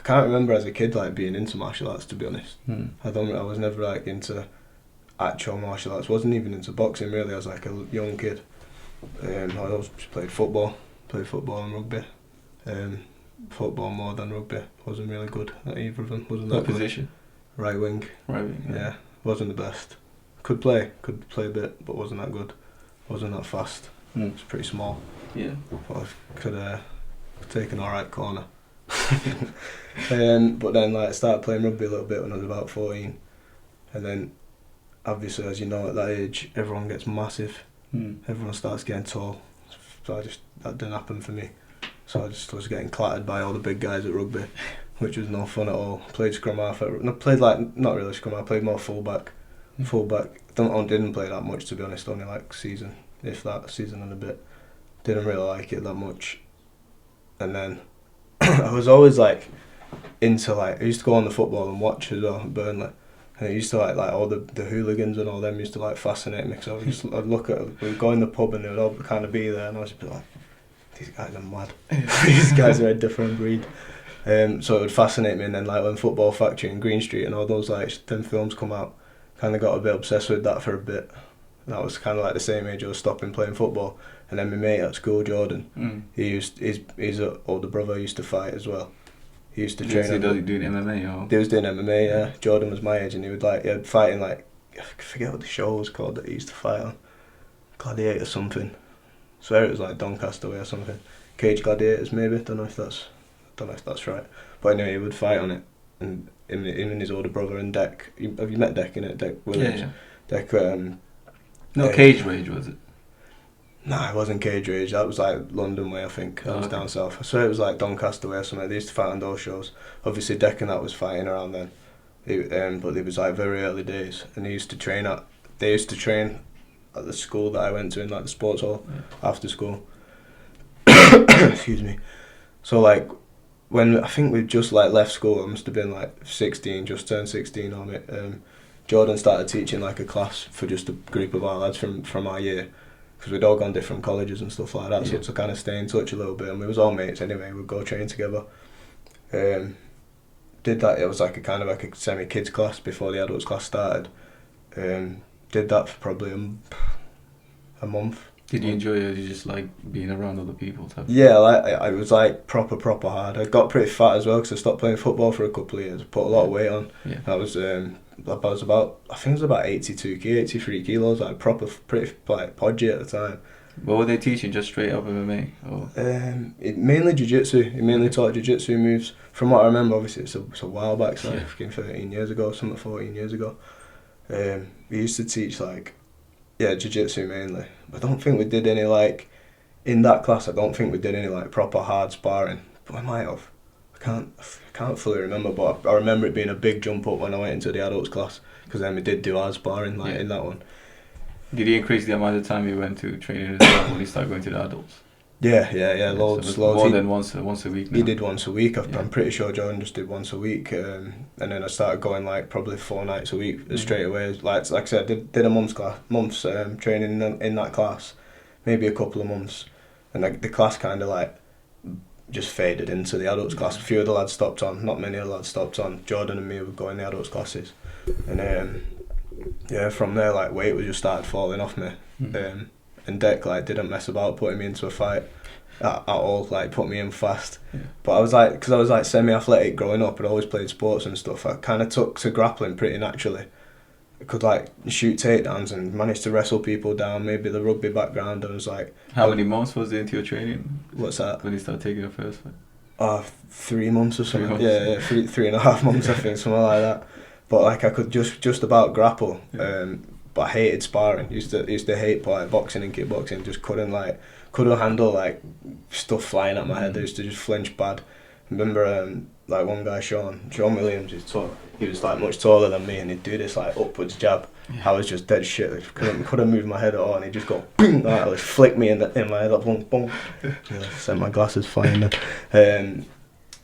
can't remember as a kid like being into martial arts, to be honest. I was never like into actual martial arts. Wasn't even into boxing really. I was like a young kid. I always just played football and rugby. Football more than rugby. Wasn't really good at either of them. Wasn't that What position? Right wing. Right wing. Yeah, wasn't the best. Could play a bit, but wasn't that good. Wasn't that fast. It was pretty small. Yeah. But I could take an alright corner. But then like started playing rugby a little bit when I was about 14, and then obviously, as you know, at that age everyone gets massive. Everyone starts getting tall. So that didn't happen for me. So I just was getting clattered by all the big guys at rugby, which was no fun at all. Played scrum half. Played like not really scrum half. I played more fullback. Didn't play that much, to be honest. Only like season and a bit. Didn't really like it that much. And then I was always like into like, I used to go on the football and watch as well at Burnley. And it used to like all the hooligans and all them used to like fascinate me, because we'd go in the pub and they would all kind of be there, and I was just like, these guys are mad. These guys are a different breed. So it would fascinate me, and then like when Football Factory and Green Street and all those like them films come out, kind of got a bit obsessed with that for a bit. That was kind of like the same age I was stopping playing football. And then my mate at school, Jordan, his older brother used to fight as well. He used to train. He was doing MMA or? He was doing MMA, yeah. Jordan was my age, and he had fighting like, I forget what the show was called that he used to fight on. Gladiator or something. I swear it was like Doncaster Way or something. Cage Gladiators maybe. Don't know if that's right. But anyway, he would fight on it, and him and his older brother and Deck. Have you met Deck innit? Deck Williams. Yeah. Deck. No, Cage Rage was it? Nah, it wasn't Cage Rage. That was like London way, I think. That was down south. I swear it was like Doncaster Way or something. They used to fight on those shows. Obviously, Deck and that was fighting around then. But it was like very early days, and they used to train at the school that I went to in like the sports hall after school. Excuse me. So like when I think we just like left school, I must have been like 16, just turned 16 on it. Jordan started teaching like a class for just a group of our lads from our year, because we'd all gone different colleges and stuff like that. So to kind of stay in touch a little bit, and we was all mates anyway. We'd go train together. Did that. It was like a kind of like a semi kids class before the adults class started. Did that for probably a month. Did you enjoy it? Or did you just like being around other people? Yeah, I was like proper hard. I got pretty fat as well, because I stopped playing football for a couple of years. I put a lot of weight on. Yeah. I was I think it was about 83 kilos, like proper, pretty like podgy at the time. What were they teaching? Just straight up MMA? Or? Mainly jiu-jitsu. He mainly taught jiu-jitsu moves. From what I remember, obviously it's a while back, so like 13 years ago, 14 years ago. We used to teach jiu-jitsu mainly. I don't think we did any like, in that class I don't think we did any like proper hard sparring, but I might have. I can't fully remember, but I remember it being a big jump up when I went into the adults class, because then we did do hard sparring in that one. Did he increase the amount of time you went to training as well when he started going to the adults? Yeah, loads. So more than once a week now. He did once a week. I'm pretty sure Jordan just did once a week, and then I started going like probably 4 nights a week straight away. Like I said, did a month's training in that class, maybe a couple of months, and like the class kind of like just faded into the adults class. A few of the lads stopped on, not many of the lads stopped on. Jordan and me would go in the adults classes, and from there like weight was just started falling off me. And Deck like didn't mess about putting me into a fight at all, like put me in fast. But I was like, because I was like semi-athletic growing up, I'd always played sports and stuff, I kind of took to grappling pretty naturally. I could like shoot takedowns and managed to wrestle people down, maybe the rugby background. I was like... How many months was it into your training? What's that? When you started taking your first fight? 3 months or something. 3.5 months I think, something like that. But like I could just about grapple, but I hated sparring. Used to hate like boxing and kickboxing. Just couldn't handle like stuff flying at my head. I used to just flinch bad. I remember like one guy, Sean Williams. He was like much taller than me, and he'd do this like upwards jab. I was just dead shit. I couldn't move my head at all, and he'd just go boom, like just flick me in my head up, boom. Sent my glasses flying.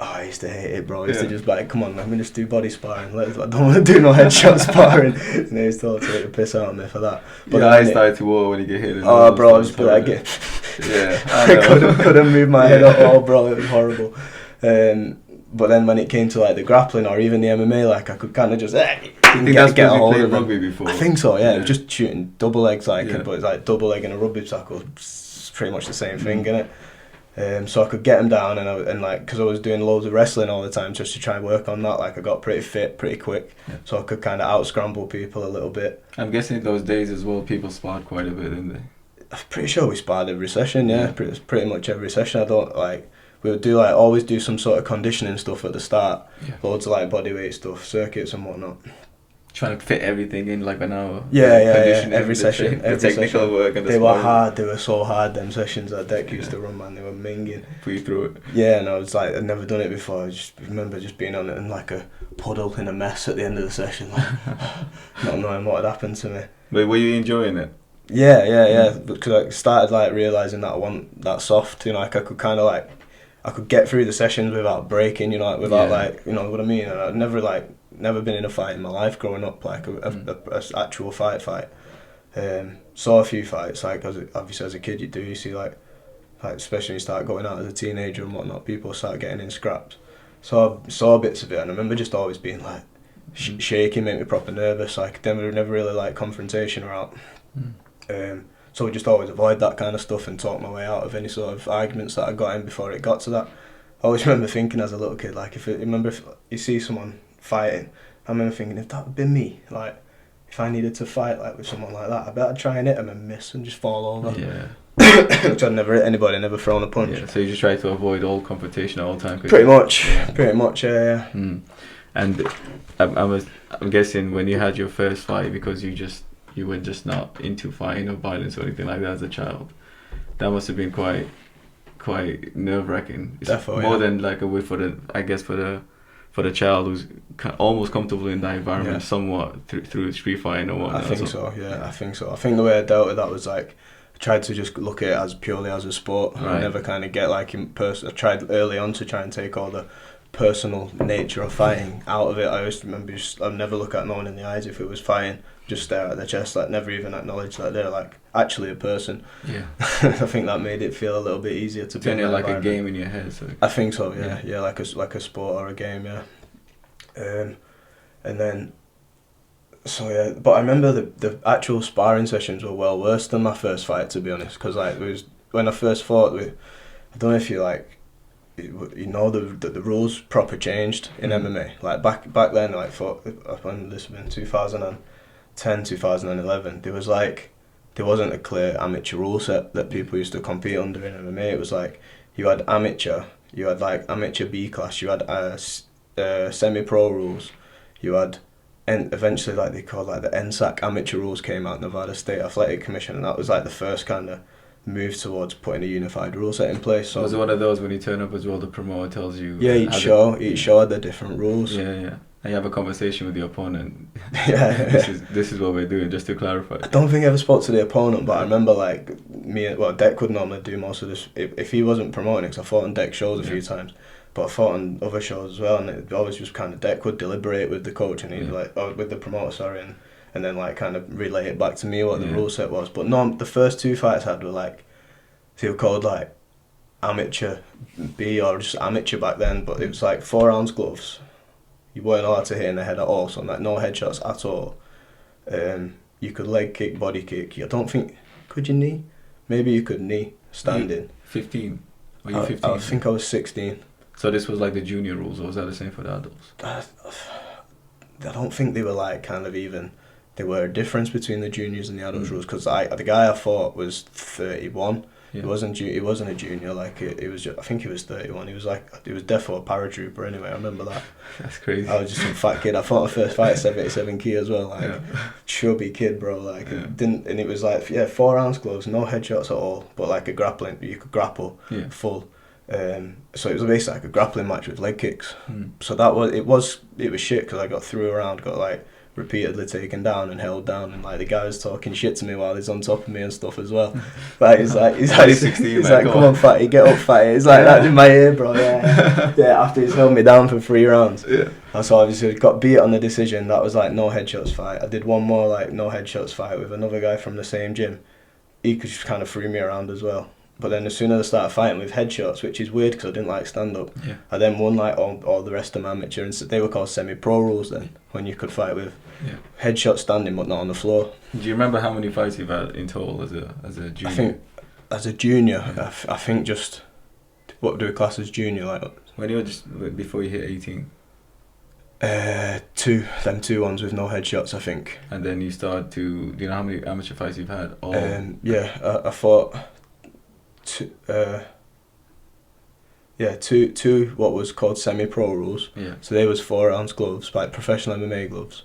I used to hate it, bro. I used to just be like, come on, let me just do body sparring. I don't want to do no headshot sparring. And they used to take the piss out of me for that. But I started to war when you get hit. Bro, I was like, I couldn't move my head at all, bro. It was horrible. but then when it came to like the grappling or even the MMA, like I could kind of just I think that's get a because you hold played of them. rugby before. I think so, yeah. Just shooting double legs, like, Yeah. but it's like double leg and a rugby tackle, it's pretty much the same thing, innit? So I could get them down, and like, because I was doing loads of wrestling all the time, just to try and work on that. Like, I got pretty fit pretty quick, so I could kind of out scramble people a little bit. I'm guessing in those days as well, people sparred quite a bit, didn't they? I'm pretty sure we sparred every session, yeah. Pretty much every session. I don't like. We would do like always do some sort of conditioning stuff at the start, loads of like bodyweight stuff, circuits and whatnot. Trying to fit everything in like an hour. Yeah. Every session, every technical session. work and the they were sparring. hard. They were so hard. Them sessions that Deck used to run, man, they were minging. Put you through it. Yeah, and I was like, I'd never done it before. I just remember just being on it in like a puddle in a mess at the end of the session, like not knowing what had happened to me. But were you enjoying it? Yeah. Because I started like realizing that I want that soft. You know, like I could kind of like. I could get through the sessions without breaking, you know, without like, you know what I mean. And I'd never been in a fight in my life growing up, like a actual fight. Saw a few fights, like obviously as a kid you see like especially when you start going out as a teenager and whatnot, people start getting in scraps. So I saw bits of it, and I remember just always being like shaky, made me proper nervous. Like never really like confrontation or out. So we just always avoid that kind of stuff and talk my way out of any sort of arguments that I got in before it got to that. I always remember thinking as a little kid, like if you see someone fighting, I remember thinking if that had been me, like if I needed to fight like with someone like that, I bet I'd try and hit them and miss and just fall over. Yeah. Which I'd never hit anybody, never thrown a punch. Yeah, so you just try to avoid all confrontation all the time. Pretty much, yeah. And I'm guessing when you had your first fight, because you were just not into fighting or violence or anything like that as a child, that must have been quite nerve-wracking. Definitely, more than like a way for the child who's almost comfortable in that environment, somewhat through street fighting or whatnot. I think so. I think the way I dealt with that was like I tried to just look at it as purely as a sport. Right. I never kind of get like in person. I tried early on to try and take all the personal nature of fighting out of it. I always remember I'd never look at no one in the eyes if it was fighting. Just stare at their chest, like never even acknowledge that they're like actually a person. Yeah. I think that made it feel a little bit easier to be in like a game in your head. So. I think so. Yeah, like a sport or a game. Yeah. And then, so yeah, but I remember the actual sparring sessions were well worse than my first fight, to be honest. Because like it was when I first fought with, I don't know if you like. You know the rules proper changed in MMA. Like back then, like when this was in 2010, 2011, there wasn't a clear amateur rule set that people used to compete under in MMA. It was like you had amateur, you had like amateur B class, you had semi-pro rules, you had, and eventually like they called like the NSAC amateur rules came out, Nevada State Athletic Commission, and that was like the first kind of move towards putting a unified rule set in place. So was it one of those when you turn up as well, the promoter tells you? Yeah, each show had the different rules. Yeah. And you have a conversation with the opponent. Yeah. This is what we're doing, just to clarify. I don't think I ever spoke to the opponent, but I remember like Deck would normally do most of this if he wasn't promoting it, because I fought on Deck shows a few times, but I fought on other shows as well, and it always was kind of Deck would deliberate with the coach and he'd with the promoter, sorry, and then like kind of relay it back to me what the rule set was. But no, the first two fights I had were like, they were called like amateur B or just amateur back then, but it was like 4-ounce gloves. You weren't allowed to hit in the head at all, so like no headshots at all. You could leg kick, body kick. I don't think, could you knee? Maybe you could knee standing. 15? Were you 15? I think I was 16. So this was like the junior rules, or was that the same for the adults? I don't think they were like kind of even. There were a difference between the juniors and the adults rules, because the guy I fought was 31. Yeah. He wasn't a junior, like it was just, I think he was 31. He was defo a paratrooper anyway, I remember that. That's crazy. I was just some fat kid. I fought my first fight at 77 key as well, like chubby kid, bro, like and it was like 4-ounce gloves, no headshots at all, but like a grappling, you could grapple full. So it was basically like a grappling match with leg kicks. So it was shit, because I got threw around, got like repeatedly taken down and held down, and like the guy was talking shit to me while he's on top of me and stuff as well. But he's like 16, he's like, come on fatty, get up fatty. It's like that in my ear, bro. Yeah. After he's held me down for 3 rounds. And so obviously got beat on the decision. That was like no headshots fight. I did one more like no headshots fight with another guy from the same gym. He could just kind of threw me around as well. But then as soon as I started fighting with headshots, which is weird because I didn't like stand up, Yeah. I then won like all the rest of my amateur, and they were called semi-pro rules then, when you could fight with headshot standing but not on the floor. Do you remember how many fights you've had in total as a junior? I think as a junior, I think just what do we class as junior, like when you were just before you hit 18. Two ones with no headshots, I think. And then you started to. Do you know how many amateur fights you've had? I fought two what was called semi-pro rules. Yeah. So they was 4-ounce gloves, like professional MMA gloves.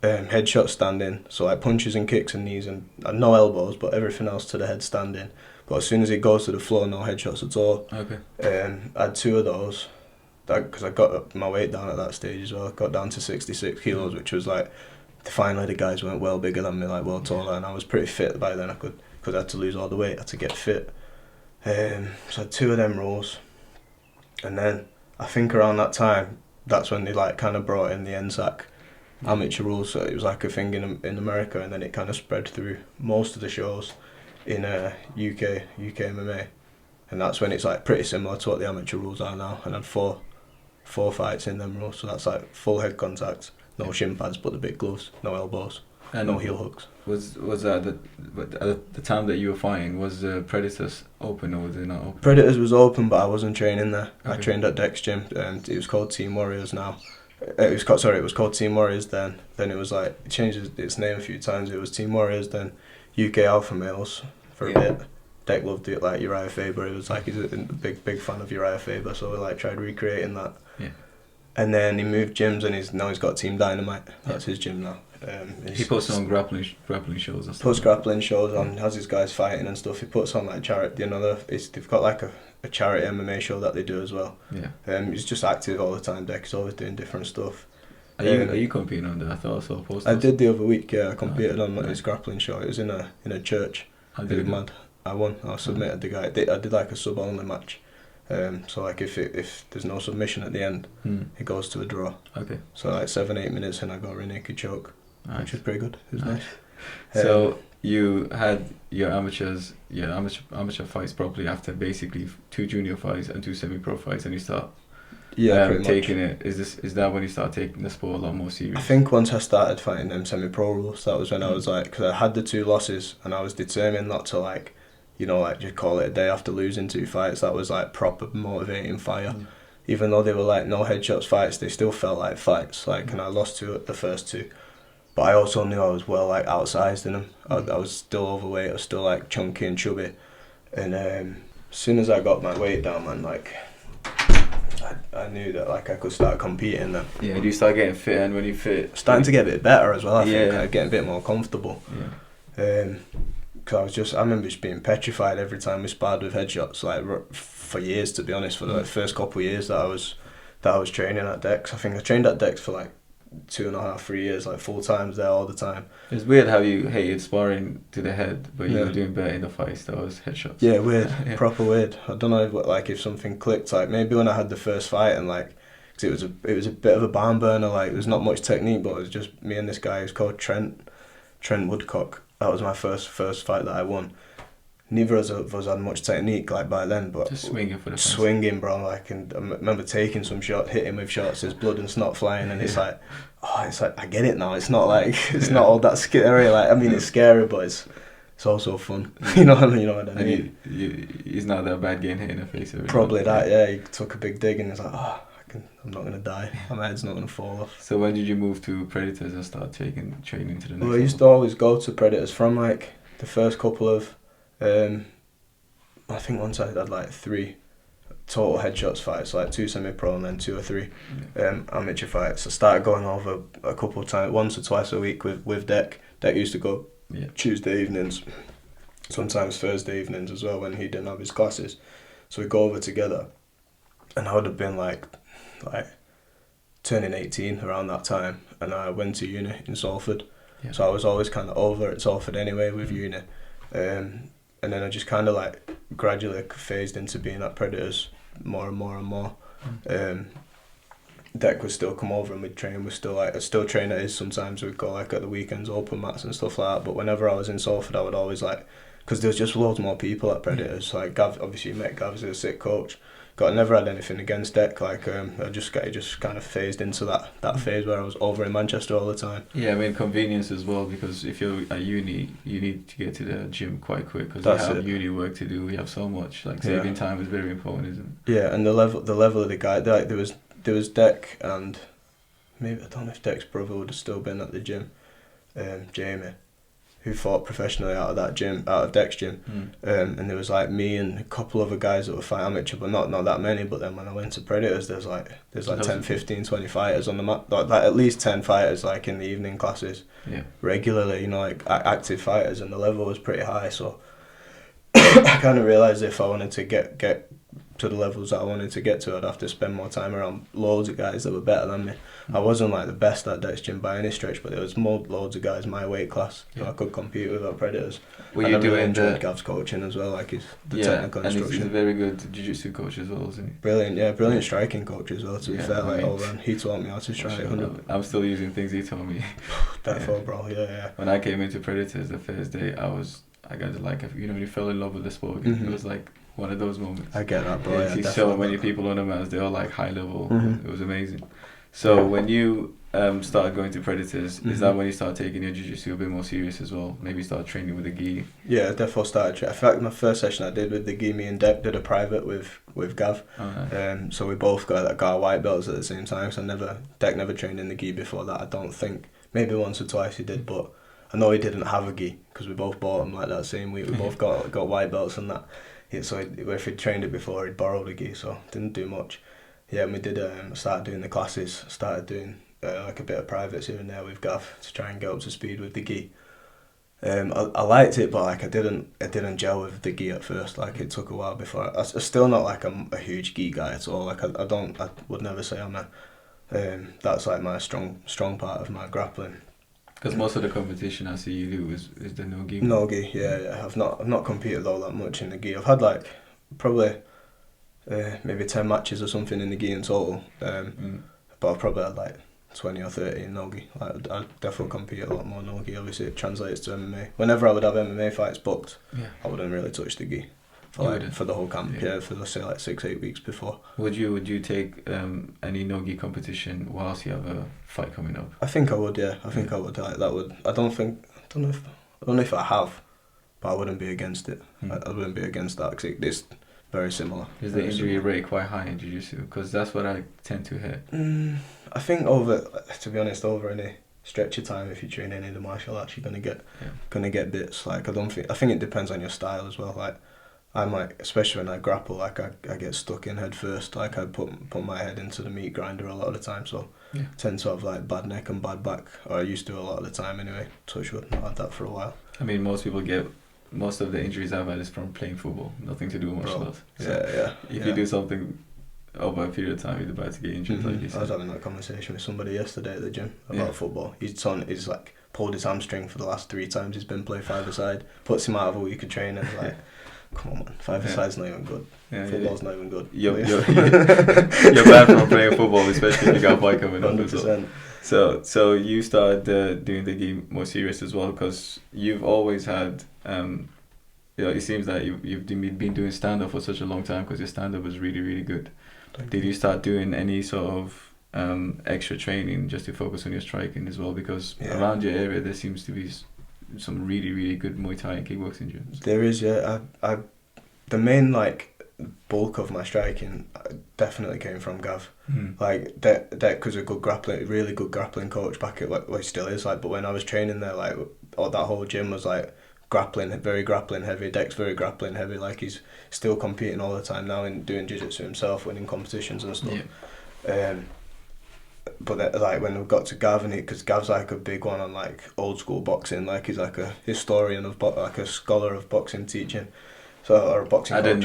Headshot standing, so like punches and kicks and knees and no elbows, but everything else to the head standing. But as soon as it goes to the floor, no headshots at all. Okay. I had 2 of those, because I got my weight down at that stage as well. I got down to 66 kilos, which was like, finally the guys went well bigger than me, like well taller, and I was pretty fit by then. Because I had to lose all the weight, I had to get fit. So I had 2 of them rules, and then I think around that time, that's when they like kind of brought in the NSAC amateur rules. So it was like a thing in America, and then it kind of spread through most of the shows in UK MMA, and that's when it's like pretty similar to what the amateur rules are now. And I had four fights in them rules, so that's like full head contact, no shin pads, but the big gloves, no elbows, and no heel hooks. Was that at the time that you were fighting, was Predators open or was it not open? Predators was open, but I wasn't training there. Okay. I trained at Dex Gym, and it was called Team Warriors now. It was called Team Warriors then. Then it was like, it changed its name a few times. It was Team Warriors, then UK Alpha Males for a bit. Deck loved it, like Uriah Faber. It was like, he's a big fan of Uriah Faber, so we like tried recreating that. Yeah. And then he moved gyms, and he's got Team Dynamite. That's his gym now. He puts on grappling shows and stuff. Puts grappling shows on, has his guys fighting and stuff. He puts on like charity, they've got like a charity MMA show that they do as well. Yeah. He's just active all the time. Deck, he's always doing different stuff. Are you competing on that? I thought I saw posters. I did the other week. Yeah, I competed on his grappling show. It was in a church. I It did was mad. I won. I submitted the guy. I did like a sub only match. So like if there's no submission at the end, it goes to a draw. Okay. So like 7-8 minutes and I got a rear naked choke, which was pretty good. It was nice. So you had your amateur fights probably after basically 2 junior fights and 2 semi-pro fights, and you start taking it. Is that when you start taking the sport a lot more serious? I think once I started fighting them semi-pro rules, that was when I was like, because I had the 2 losses and I was determined not to like just call it a day after losing 2 fights. That was like proper motivating fire. Even though they were like no headshots fights, they still felt like fights. Like, and I lost the first 2. But I also knew I was well like outsized in them. I was still overweight. I was still like chunky and chubby. And as soon as I got my weight down, man, like I knew that like I could start competing then. Yeah, you start getting fit, and when you fit, starting to get a bit better as well. I think I getting a bit more comfortable. Yeah. Because I remember just being petrified every time we sparred with headshots, like for years, to be honest. For the first couple of years that I was training at Dex, I think I trained at Dex for like 2.5, 3 years, like full times there all the time. It's weird how you hated sparring to the head, but you were doing better in the fights. That was headshots. Yeah, weird, proper weird. I don't know if something clicked. Like maybe when I had the first fight and like, cause it was a bit of a barn burner. Like it was not much technique, but it was just me and this guy who's called Trent Woodcock. That was my first fight that I won. Neither of us had much technique like by then, but just swinging for the fence. Swinging, bro. Like, and I remember taking some shot, hitting with shots, there's blood and snot flying, and it's like I get it now. It's not like not all that scary. Like, I mean, it's scary, but it's also fun. You know what I mean? And he's not that bad getting hit in the face. Probably that. Yeah, he took a big dig, and it's like, I'm not gonna die. My head's not gonna fall off. So when did you move to Predators and start training to the next level? Well, I used to always go to Predators from like the first couple of. I think once I had like 3 total headshots fights, like 2 semi-pro and then 2 or 3 amateur fights. I started going over a couple of times, once or twice a week with Deck. Deck used to go Tuesday evenings, sometimes Thursday evenings as well when he didn't have his classes. So we'd go over together, and I would have been like turning 18 around that time, and I went to uni in Salford. Yeah. So I was always kind of over at Salford anyway with uni. And then I just kind of like gradually phased into being at Predators more and more and more. Deck would still come over and we'd train. I'd still train at his sometimes. We'd go like at the weekends, open mats and stuff like that. But whenever I was in Salford, I would always like because there was just loads more people at Predators. Like Gav, obviously you met Gav, he's a sick coach. Never had anything against Deck. Like I just kind of phased into that phase where I was over in Manchester all the time. Yeah, I mean convenience as well, because if you're at uni, you need to get to the gym quite quick because you have uni work to do. We have so much. Like saving time is very important, isn't it? Yeah, and the level of the guy. Like there was Deck, and maybe I don't know if Deck's brother would have still been at the gym, Jamie, who fought professionally out of Deck's gym. And there was like me and a couple other guys that were fighting amateur, but not that many. But then when I went to Predators, there's like 10, 15, 20 fighters on the map, like at least 10 fighters like in the evening classes, regularly, you know, like active fighters, and the level was pretty high. So I kind of realised if I wanted to get to the levels that I wanted to get to, I'd have to spend more time around loads of guys that were better than me. I wasn't like the best at Dex Gym by any stretch, but there was loads of guys my weight class who I could compete with at Predators. Were you doing enjoyed Gav's coaching as well, like the technical instruction. He's a very good jiu-jitsu coach as well, isn't he? Brilliant striking coach as well, to be fair. Like all around, he taught me how to strike. I'm still using things he taught me. Therefore, bro, yeah. When I came into Predators the first day, I got to like, you know, when you fell in love with the sport again, it was like one of those moments. I get that, bro. You see so many people on the mats, they're all like high level. It was amazing. So when you started going to Predators, is that when you started taking your jiu-jitsu a bit more serious as well? Maybe start training with the gi? Yeah, I definitely started. In fact, my first session I did with the gi, me and Deck did a private with Gav. So we both got our white belts at the same time. So Deck never trained in the gi before that, I don't think. Maybe once or twice he did, but I know he didn't have a gi because we both bought them like that same week. We both got white belts and that. So if he'd trained it before, he'd borrowed a gi, so didn't do much. Yeah, and we did started doing the classes, started doing like a bit of privates here and there with Gav to try and get up to speed with the gi. I liked it, but like it didn't gel with the gi at first. Like it took a while before. I'm still not like a huge gi guy at all. Like I would never say I'm a. That's like my strong part of my grappling. Because most of the competition I see you do is the no gi. No gi, yeah. I've not competed all that much in the gi. I've had like probably maybe 10 matches or something in the gi in total. But I've probably had like 20 or 30 in no gi. Like, I definitely compete a lot more no gi. Obviously, it translates to MMA. Whenever I would have MMA fights booked, I wouldn't really touch the gi. For the whole camp, for let's say like 6-8 weeks before. Would you take any no-gi competition whilst you have a fight coming up? I think I would, yeah. I think I would. Like, that would. I don't know if I have, but I wouldn't be against it. I wouldn't be against that because it's very similar. Is the injury rate quite high in jiu-jitsu? Because that's what I tend to hear. I think to be honest, over any stretch of time, if you train any of the martial arts, you're gonna get bits. Like I think it depends on your style as well. Like. I'm like, especially when I grapple, like I get stuck in head first. Like I put my head into the meat grinder a lot of the time, so I tend to have like bad neck and bad back, or I used to a lot of the time anyway. Touch wood, not had that for a while. I mean, most of the injuries I've had is from playing football, nothing to do with martial arts. So if you do something over a period of time, you're about to get injured. Like you said. I was having that conversation with somebody yesterday at the gym about football. He's like pulled his hamstring for the last 3 times he's been playing 5-a-side. Puts him out of a week of training. Like. Come on, man. 5-a-side's not even good. Football's not even good. You're bad from playing football, especially if you got a fight coming up. 100%. So you started doing the game more serious as well, because you've always had, it seems that you've been doing stand-up for such a long time because your stand-up was really, really good. Did you start doing any sort of extra training just to focus on your striking as well? Because around your area there seems to be some really, really good Muay Thai and kickboxing gyms. There is, yeah. The main like bulk of my striking definitely came from Gav. Like Deck was a really good grappling coach back at he still is. Like, but when I was training there, like that whole gym was like very grappling heavy. Deck's very grappling heavy. Like he's still competing all the time now and doing jiu-jitsu himself, winning competitions and stuff. But like when we got to Gav, because Gav's like a big one on like old school boxing, like he's like a historian of like a scholar of boxing teaching, or a boxing. I didn't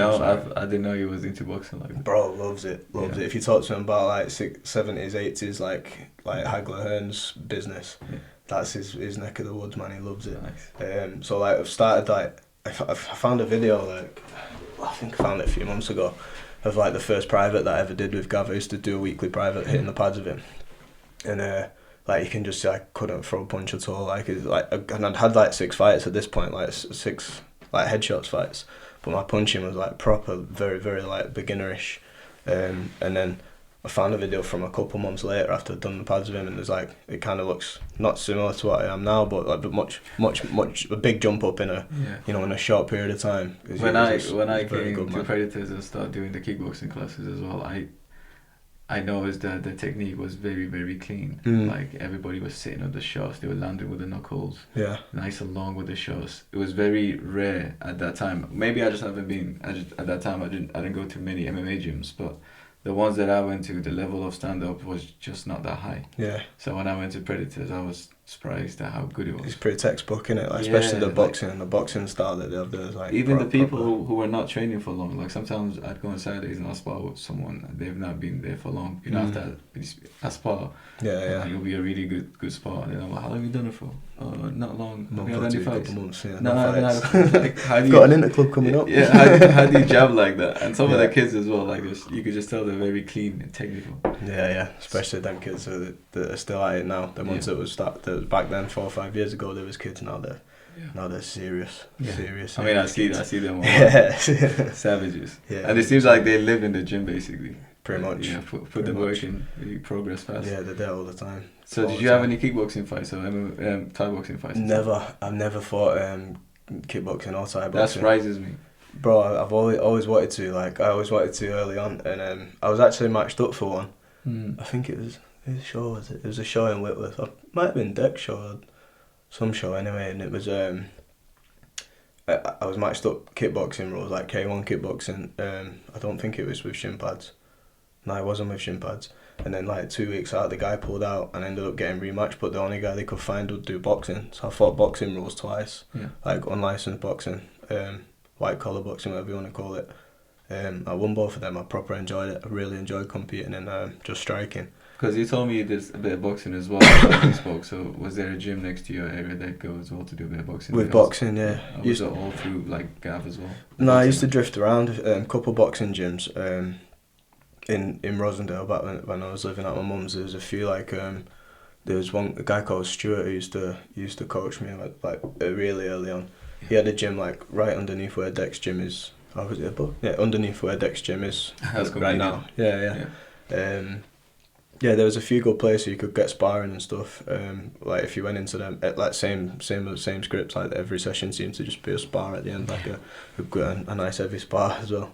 know he was into boxing like that. Bro, loves it. If you talk to him about like 70s, 80s, like Hagler Hearn's business, that's his neck of the woods, man. He loves it. Nice. So like I've started like I found a video like I think I found it a few months ago. Of like the first private that I ever did with Gav. I used to do a weekly private hitting the pads with him, and like you can just see I couldn't throw a punch at all. And I'd had like 6 fights at this point, like 6 like headshots fights, but my punching was like proper, very, very like beginnerish. And then I found a video from a couple months later after I'd done the pads with him, and it kind of looks not similar to what I am now, but like much a big jump up in in a short period of time. When I came to Predators and started doing the kickboxing classes as well, I noticed that the technique was very, very clean. Like everybody was sitting on the shots, they were landing with the knuckles, nice and long with the shots. It was very rare at that time. Maybe I just haven't been. At that time I didn't go to many MMA gyms, but the ones that I went to, the level of stand up was just not that high. Yeah. So when I went to Predators, I was surprised at how good it was. It's pretty textbook, innit? Like, especially the boxing and the boxing style that they have there. Like even the people who were not training for long, like sometimes I'd go on Saturdays and I'll spar with someone and they've not been there for long. You know, after I spar, you'll be a really good spar. And then I'm like, how long have you done it for? Oh, not long. A couple months, No, I haven't had a like, got an interclub coming up. Yeah, how do you jab like that? And some of the kids as well, like you could just tell they're very clean and technical. Yeah, especially them kids that are still at it now. The ones that was back then 4 or 5 years ago, there was kids. Now they're serious. Serious. I mean, I see them all. Savages. Yeah. And it seems like they live in the gym basically. Pretty much. Yeah, put the work in, you progress fast. Yeah, they're there all the time. So did you have any kickboxing fights or Thai boxing fights? Never. I've never fought kickboxing or Thai boxing. That surprises me. Bro, I've always wanted to. Like, I always wanted to early on, and I was actually matched up for one. I think it was a show. It was a show in Whitworth. It might have been Deck show, some show anyway, and it was I was matched up kickboxing rules, like K1 kickboxing. I don't think it was with shin pads. No, it wasn't with shin pads. And then like 2 weeks out, the guy pulled out and ended up getting rematched, but the only guy they could find would do boxing. So I fought boxing rules twice, like unlicensed boxing, white collar boxing, whatever you want to call it. I won both of them. I proper enjoyed it. I really enjoyed competing and just striking. Because you told me you did a bit of boxing as well when we spoke, so was there a gym next to your area that go as well to do a bit of boxing? With boxing, yeah. Was it all through like Gav as well? No, I used to drift around a couple boxing gyms in Rosendale back when I was living at my mum's. There was a few like there was a guy called Stuart who used to coach me like really early on. He had a gym like right underneath where Dex gym is. Oh, was it above? Yeah, underneath where Dex gym is right now. Yeah. There was a few good places you could get sparring and stuff. Like if you went into them, like same scripts. Like every session seemed to just be a spar at the end, like a nice heavy spar as well.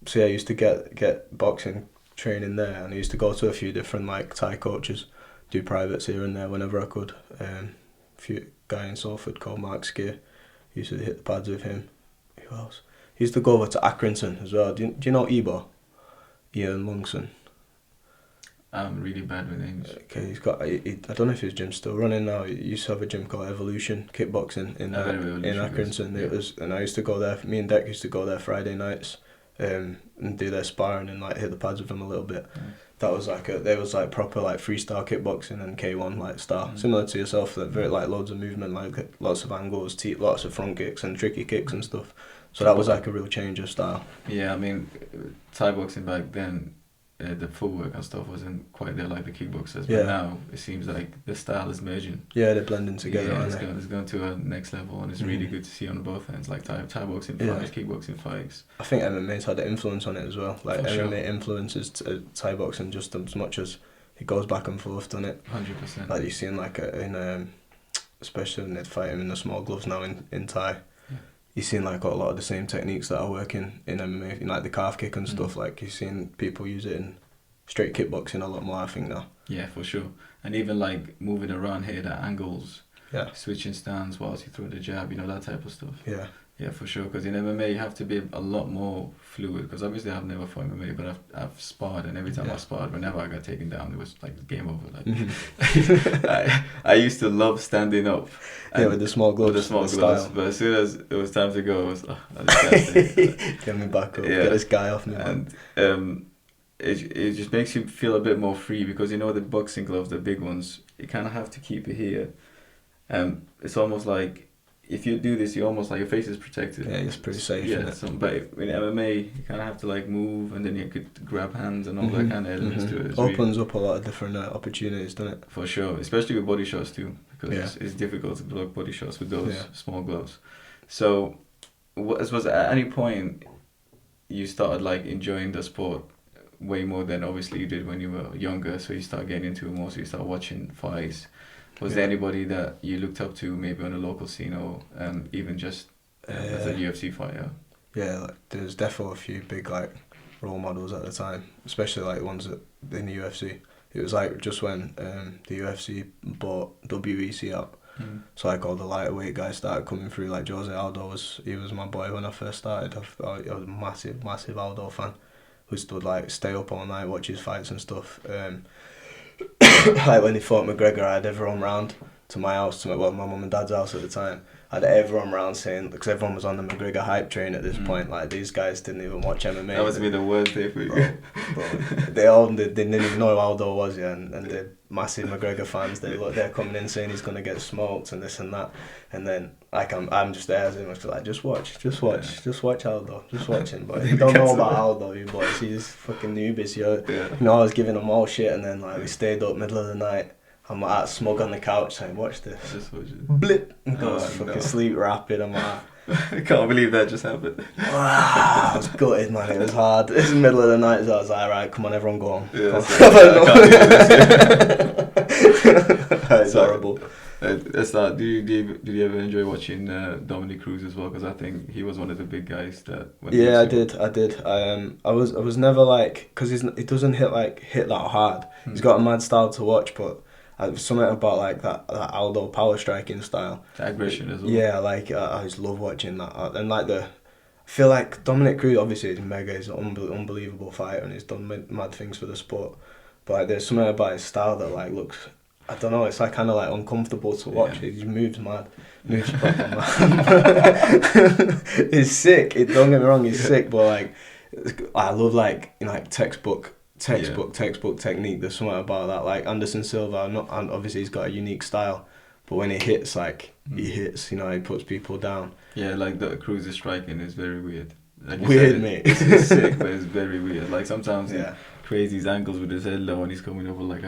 So yeah, I used to get boxing training there, and I used to go to a few different like Thai coaches, do privates here and there whenever I could. A few guy in Salford called Mark Skier, used to hit the pads with him. Who else? He used to go over to Accrington as well. Do you know Ebo? Ian Lungson. I'm really bad with names. Okay, he's got. I don't know if his gym's still running now. He used to have a gym called Evolution Kickboxing in Accrington. Yes. And I used to go there. Me and Deck used to go there Friday nights, and do their sparring and like hit the pads with them a little bit. That was there was like proper like freestyle kickboxing and K1 like style, similar to yourself. That very like loads of movement, like lots of angles, lots of front kicks and tricky kicks and stuff. So that was like a real change of style. Yeah, I mean, Thai boxing back then. The footwork and stuff wasn't quite there like the kickboxers, but now it seems like the style is merging. Yeah, they're blending together. Yeah, it's going to a next level, and it's really good to see on both ends, like Thai boxing fights, kickboxing fights. I think MMA's had an influence on it as well. Like MMA influences Thai boxing just as much as it goes back and forth, doesn't it? 100%. Like you've seen especially when they fight him in the small gloves now in Thai. You've seen like a lot of the same techniques that are working in MMA, like the calf kick and stuff. Like you've seen people use it in straight kickboxing a lot more, I think, now. Yeah, for sure. And even like moving around here at angles, switching stands whilst you throw the jab, that type of stuff. Yeah, for sure. Because in MMA you have to be a lot more fluid. Because obviously I've never fought MMA, but I've sparred, and every time I sparred, whenever I got taken down, it was like game over. Like I used to love standing up. With the small gloves. But as soon as it was time to go, I was get me back up. Get this guy off me. And it just makes you feel a bit more free, because the boxing gloves, the big ones, you kind of have to keep it here. It's almost like if you do this, you almost like your face is protected. Yeah, it's pretty safe. Yeah, but in MMA, you kind of have to like move, and then you could grab hands and all that kind of elements to it. It opens up a lot of different opportunities, doesn't it? For sure, especially with body shots too, because it's difficult to block body shots with those small gloves. So, was at any point you started like enjoying the sport way more than obviously you did when you were younger? So you start getting into it more. So you start watching fights. Was there anybody that you looked up to, maybe on a local scene, or even just as a UFC fighter? Yeah, like, there's definitely a few big like role models at the time, especially like ones that in the UFC. It was like just when the UFC bought WEC out, so like all the lighter guys started coming through. Like Jose Aldo was my boy when I first started. I was a massive Aldo fan, who would like stay up all night, watch his fights and stuff. Like when he fought McGregor, I had everyone round to my house, my mum and dad's house at the time. I had everyone round saying, because everyone was on the McGregor hype train at this point, like these guys didn't even watch MMA. That must be the worst day for you. They didn't even know who Aldo was, yeah, and they're massive McGregor fans. They're coming in saying he's gonna get smoked and this and that, and then like I'm just there as him, like just watch Aldo, just watch him. But you don't know about Aldo, you boys. He's fucking newbies, yo. Yeah. You know, I was giving him all shit, and then like we stayed up middle of the night. I'm like smug on the couch saying, watch this. Just watch it. Blip. And goes fucking sleep rapid. I'm like, I can't believe that just happened. Wow, I was gutted, man. It was hard. It was the middle of the night, so I was like, right, come on, everyone go home. Yeah, it's horrible. It's not. Do you ever enjoy watching Dominic Cruz as well? Because I think he was one of the big guys that. Yeah, I did. I was never like, because he doesn't hit that hard. He's got a mad style to watch, but something about like that Aldo power striking style. The aggression as well. Yeah, like I just love watching that, and like I feel like Dominic Cruz obviously is mega. He's an unbelievable fighter, and he's done mad things for the sport. But like, there's something about his style that like looks. I don't know, it's like kind of like uncomfortable to watch. Yeah. He moves mad. Moves proper mad. He's sick. Don't get me wrong, he's sick, but like I love like, you know, like textbook technique. There's something about that. Like Anderson Silva, and obviously he's got a unique style, but when he hits, like he hits, you know, he puts people down. Yeah, like the Cruz's striking is very weird. Like weird, mate. It's sick, but it's very weird. Like sometimes he creates these angles with his head low, and he's coming over like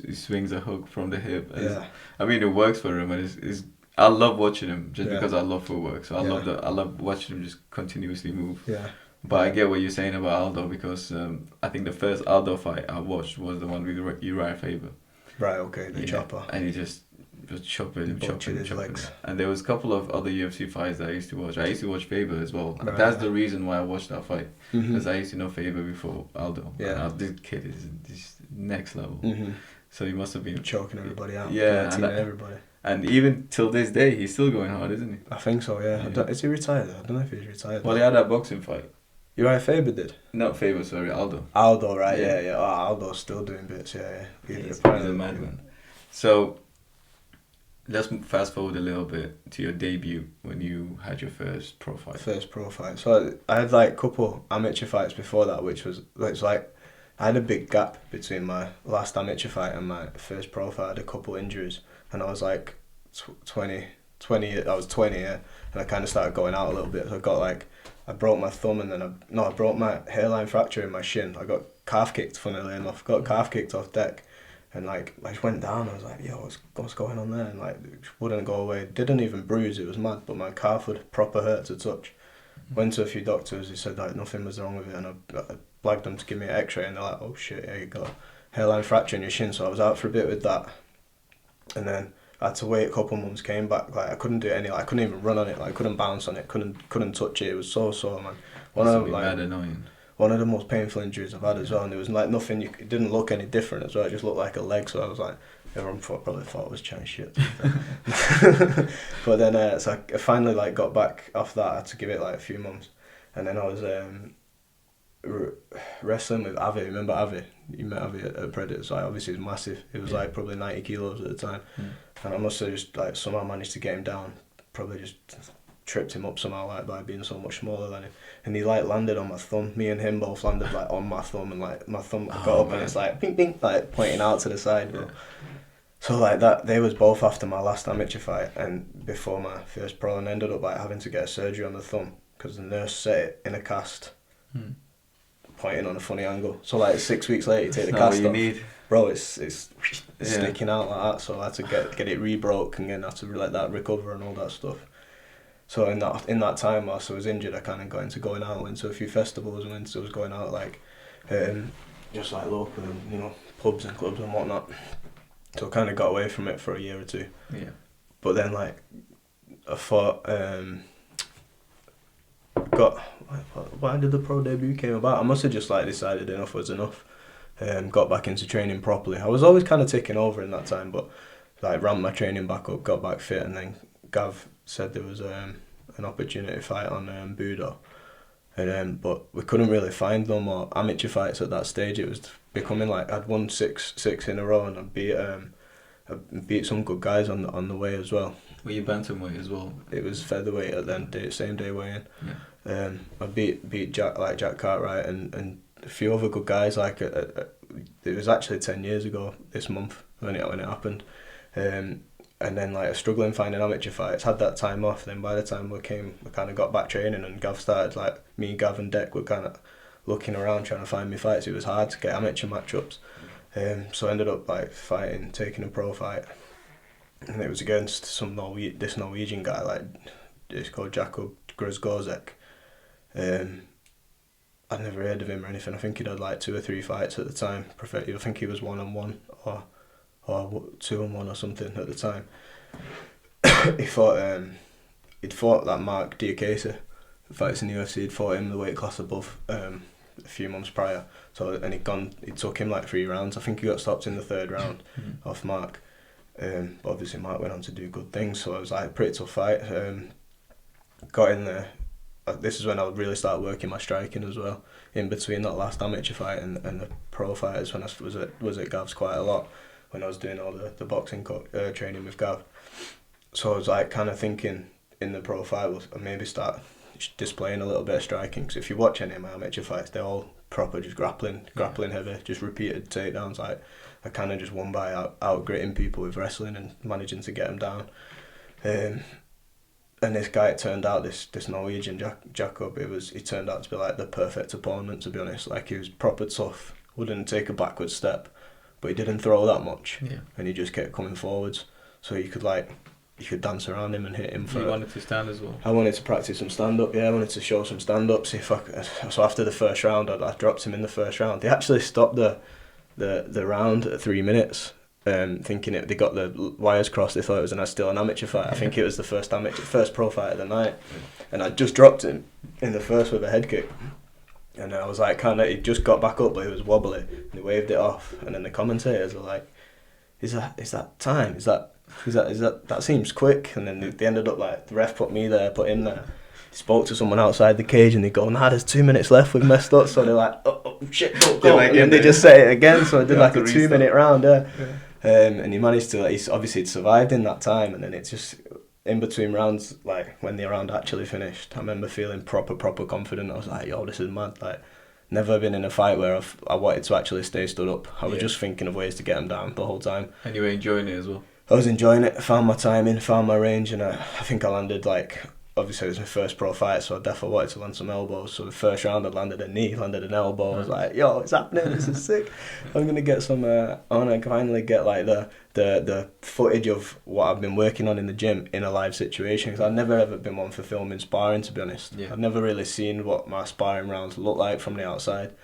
he swings a hook from the hip. Yeah. I mean, it works for him, and it's I love watching him just because I love footwork. So I love watching him just continuously move. Yeah. But I get what you're saying about Aldo, because I think the first Aldo fight I watched was the one with Uriah Faber. Right. Okay. The chopper. And he just chopping his legs. And there was a couple of other UFC fights that I used to watch. I used to watch Faber as well. Right. That's the reason why I watched that fight, because I used to know Faber before Aldo. Yeah. And this kid is this next level. So he must have been choking everybody out. Yeah, everybody. And even till this day, he's still going hard, isn't he? I think so. Yeah. Is he retired? I don't know if he's retired. Well, he had that boxing fight. Uriah Faber did? Not Faber, sorry, Aldo. Aldo, right? Yeah. Oh, Aldo's still doing bits. Yeah. He's a madman. So let's fast forward a little bit to your debut when you had your first pro fight. So I had like a couple amateur fights before that, which was like I had a big gap between my last amateur fight and my first pro fight. I had a couple injuries, and I was like 20. I was 20, yeah, and I kind of started going out a little bit. So I broke my thumb, and then I broke my hairline fracture in my shin. I got calf kicked, funnily enough. Got calf kicked off deck, and like I just went down. I was like, yo, what's going on there? And like it wouldn't go away. It didn't even bruise. It was mad, but my calf would proper hurt to touch. Went to a few doctors. They said like nothing was wrong with it, and I blagged them to give me an X-ray, and they're like, oh shit, yeah, you got a hairline fracture in your shin. So I was out for a bit with that, and then I had to wait a couple months. Came back, like I couldn't do any. Like, I couldn't even run on it. Like I couldn't bounce on it. Couldn't touch it. It was so sore, man. One of the most painful injuries I've had as well. And there was like nothing. It didn't look any different as well. It just looked like a leg. So I was like, everyone probably thought I was chatting shit. But then, so I finally like got back off that. I had to give it like a few months, and then I was wrestling with Avi. Remember Avi? You met Avi at Predators. Like obviously he was massive. He was like probably 90 kilos at the time, and I must have just like somehow managed to get him down. Probably just tripped him up somehow, like by being so much smaller than him. And he like landed on my thumb. Me and him both landed like on my thumb, and like my thumb got up, man. And it's like ping ping, like pointing out to the side. Yeah. So like that, they was both after my last amateur fight and before my first pro, and ended up like having to get a surgery on the thumb because the nurse set it in a cast. Pointing on a funny angle. So like 6 weeks later, you take the cast off. Bro, it's sticking out like that. So I had to get it re-broke and then I had to let that recover and all that stuff. So in that time whilst I was injured, I kind of got into going out, went to a few festivals, and I was going out like just like local, you know, pubs and clubs and whatnot. So I kind of got away from it for a year or two. Yeah. But then like I thought, why did the pro debut came about? I must have just like decided enough was enough. Got back into training properly. I was always kind of taking over in that time, but like ramped my training back up, got back fit, and then Gav said there was an opportunity fight on Budo, and but we couldn't really find no more amateur fights at that stage. It was becoming like I'd won six in a row, and I beat some good guys on the way as well. Were you bantamweight as well? It was featherweight at the same day weigh-in. Yeah. I beat Jack Cartwright and a few other good guys. Like it was actually 10 years ago this month when it happened. And then like I was struggling finding amateur fights. Had that time off. Then by the time we kind of got back training, and Gav started, like me, Gav and Deck were kind of looking around trying to find me fights. It was hard to get amateur matchups. So I ended up like taking a pro fight, and it was against this Norwegian guy, like it's called Jakob Grusgozek. I'd never heard of him or anything. I think he'd had like 2 or 3 fights at the time. I think he was 1-on-1 or 2-on-1 or something at the time. He'd fought that Mark Diakese, fights in the UFC. He'd fought him the weight class above a few months prior. So he took him like 3 rounds. I think he got stopped in the 3rd round off Mark. But obviously Mark went on to do good things. So it was like a pretty tough fight. Got in there. This is when I would really start working my striking as well. In between that last amateur fight and the pro fighters, when I was at Gav's quite a lot, when I was doing all the boxing training with Gav. So I was like kind of thinking in the pro fight, I'll maybe start displaying a little bit of striking. Because if you watch any of my amateur fights, they're all proper, just grappling heavy, just repeated takedowns. Like I kind of just won by out gritting people with wrestling and managing to get them down. And this guy, it turned out, this Norwegian Jakob, he turned out to be like the perfect opponent, to be honest. Like he was proper tough, wouldn't take a backward step, but he didn't throw that much, and he just kept coming forwards. So you could dance around him and hit him. You wanted to stand as well? I wanted to practice some stand-up, I wanted to show some stand-up, so after the first round, I dropped him in the first round. They actually stopped the round at 3 minutes, thinking they got the wires crossed. They thought it was still an amateur fight. I think it was the first pro fight of the night, and I just dropped him in the first with a head kick. And I was like, he just got back up, but he was wobbly, and he waved it off. And then the commentators were like, "Is that time? Is that seems quick?" And then they ended up like the ref put him there. He spoke to someone outside the cage, and they go, "Nah, there's 2 minutes left. We've messed up." So they're like, "Oh shit, go!" And they just say it again. So I did like a 2-minute round, and he managed to. He's obviously survived in that time, and then it's just. In between rounds, like when the round actually finished, I remember feeling proper confident. I was like, "Yo, this is mad!" Like, never been in a fight where I wanted to actually stay stood up. I was just thinking of ways to get him down the whole time. And you were enjoying it as well? I was enjoying it. Found my timing, found my range, and I think I landed like. Obviously, it was my first pro fight, so I definitely wanted to land some elbows. So the first round, I landed a knee, landed an elbow. I was like, "Yo, it's happening! This is sick! I'm gonna get some. I wanna finally get like the footage of what I've been working on in the gym in a live situation, because I've never ever been one for filming sparring, to be honest. I've never really seen what my sparring rounds look like from the outside.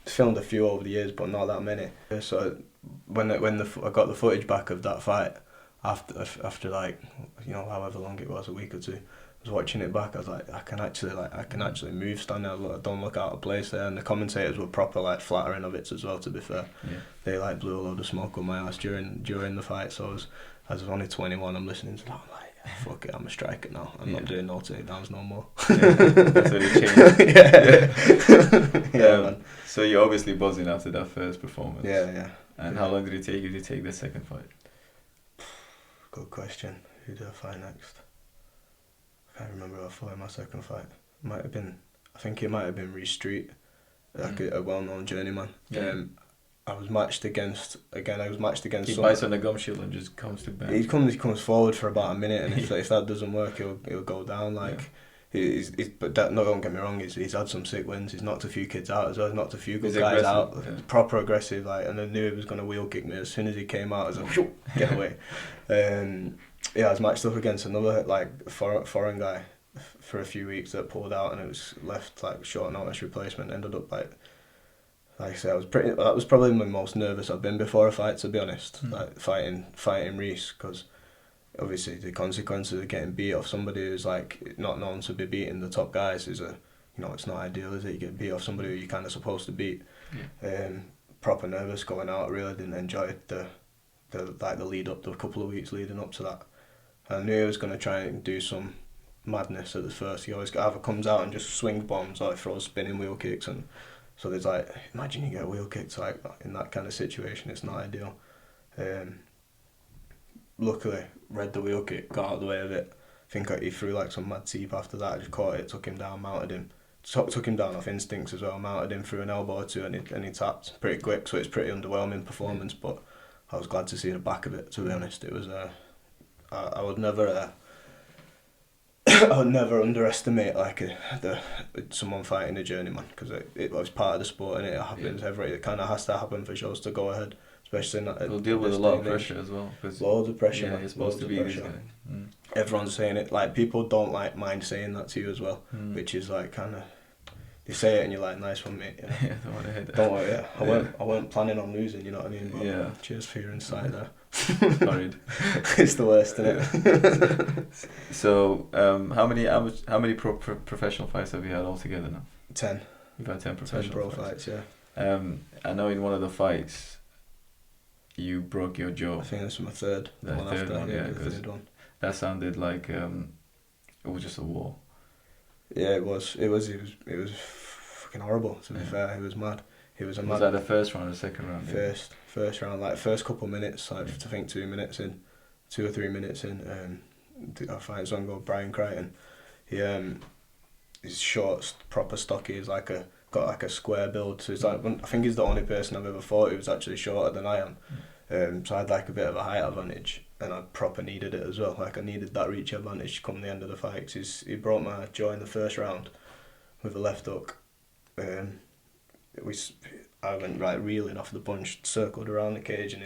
Filmed a few over the years, but not that many. So when I got the footage back of that fight after like however long it was, a week or two. Was watching it back, I was like, I can actually move standing. I don't look out of place there, and the commentators were proper like flattering of it as well. To be fair, they like blew a load of smoke on my ass during the fight. So I was only 21. I'm listening to that. I'm like, fuck it, I'm a striker now. I'm not doing no takedowns no more. That's what it changed. Man. So you're obviously buzzing after that first performance. Yeah. And how long did it take you to take the second fight? Good question. Who did I fight next? I can't remember who I fought in my second fight. I think it might have been Reece Street, like a well-known journeyman. I was matched against. He bites on the gum shield and just comes to bed. He comes forward for about a minute, and if that doesn't work, he'll go down. Don't get me wrong. He's had some sick wins. He's knocked a few kids out as well. He's knocked a few good guys out. Yeah. Proper aggressive, and I knew he was going to wheel kick me as soon as he came out. I was like, get away. I was matched up against another foreign guy, for a few weeks that pulled out, and it was left like short notice replacement. Ended up like I say, that was probably my most nervous I've been before a fight, to be honest. Like fighting Reese, because obviously the consequences of getting beat off somebody who's like not known to be beating the top guys is it's not ideal, is it? You get beat off somebody who you're kind of supposed to beat. Proper nervous going out. I really didn't enjoy the lead up, the couple of weeks leading up to that. I knew he was going to try and do some madness at the first. He always either comes out and just swings bombs or throws spinning wheel kicks, and so there's like, imagine you get a wheel kicked like in that kind of situation. It's not ideal. Luckily, read the wheel kick, got out of the way of it. I think he threw like some mad teep after that. I just caught it, took him down, mounted him. Took him down off instincts as well, mounted him through an elbow or two, and he tapped pretty quick, so it's pretty underwhelming performance, but I was glad to see the back of it, to be honest. It was I would never I would never underestimate like someone fighting a journeyman, because it was part of the sport, and it happens it kind of has to happen for shows to go ahead, especially in that. It'll deal with a lot of pressure as well. Loads of pressure. Yeah, it's supposed to be this guy. Everyone's saying it. Like, people don't like mind saying that to you as well, which is like kind of, they say it and you're like, nice one, mate. You know? Yeah, don't want to hit that. Don't worry. Yeah, I weren't planning on losing. You know what I mean? But yeah. Cheers for your insight there. Sorry. It's the worst, isn't it? So, how many professional fights have you had altogether now? 10. You've had 10 professional 10 pro fights, yeah. I know in one of the fights, you broke your jaw. I think this was my third. The third one, yeah, the third one. That sounded like it was just a war. Yeah, it was fucking horrible, to be fair. It was mad. Was that the first round or the second round? First round, like first couple minutes, like I think 2 or 3 minutes in, I find someone called Brian Crichton. He's short, proper stocky. He's got like a square build, so he's like, I think he's the only person I've ever fought who was actually shorter than I am. So I had like a bit of a height advantage, and I proper needed it as well. Like, I needed that reach advantage come the end of the fight, because he broke my jaw in the first round with a left hook. I went like reeling off the punch, circled around the cage, and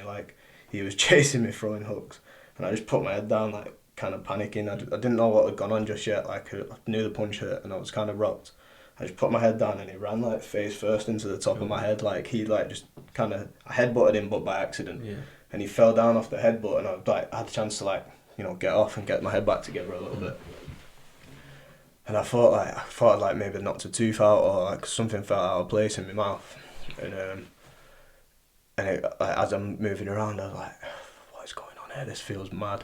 he was chasing me, throwing hooks, and I just put my head down, like kind of panicking. I didn't know what had gone on just yet. Like, I knew the punch hurt, and I was kind of rocked. I just put my head down, and he ran like face first into the top of my head. Like, he like just kind of, I headbutted him, but by accident. Yeah. And he fell down off the headbutt, and I had a chance to get off and get my head back together a little bit. And I thought I'd maybe knocked a tooth out, or like something fell out of place in my mouth. And as I'm moving around, I was like, what is going on here? This feels mad.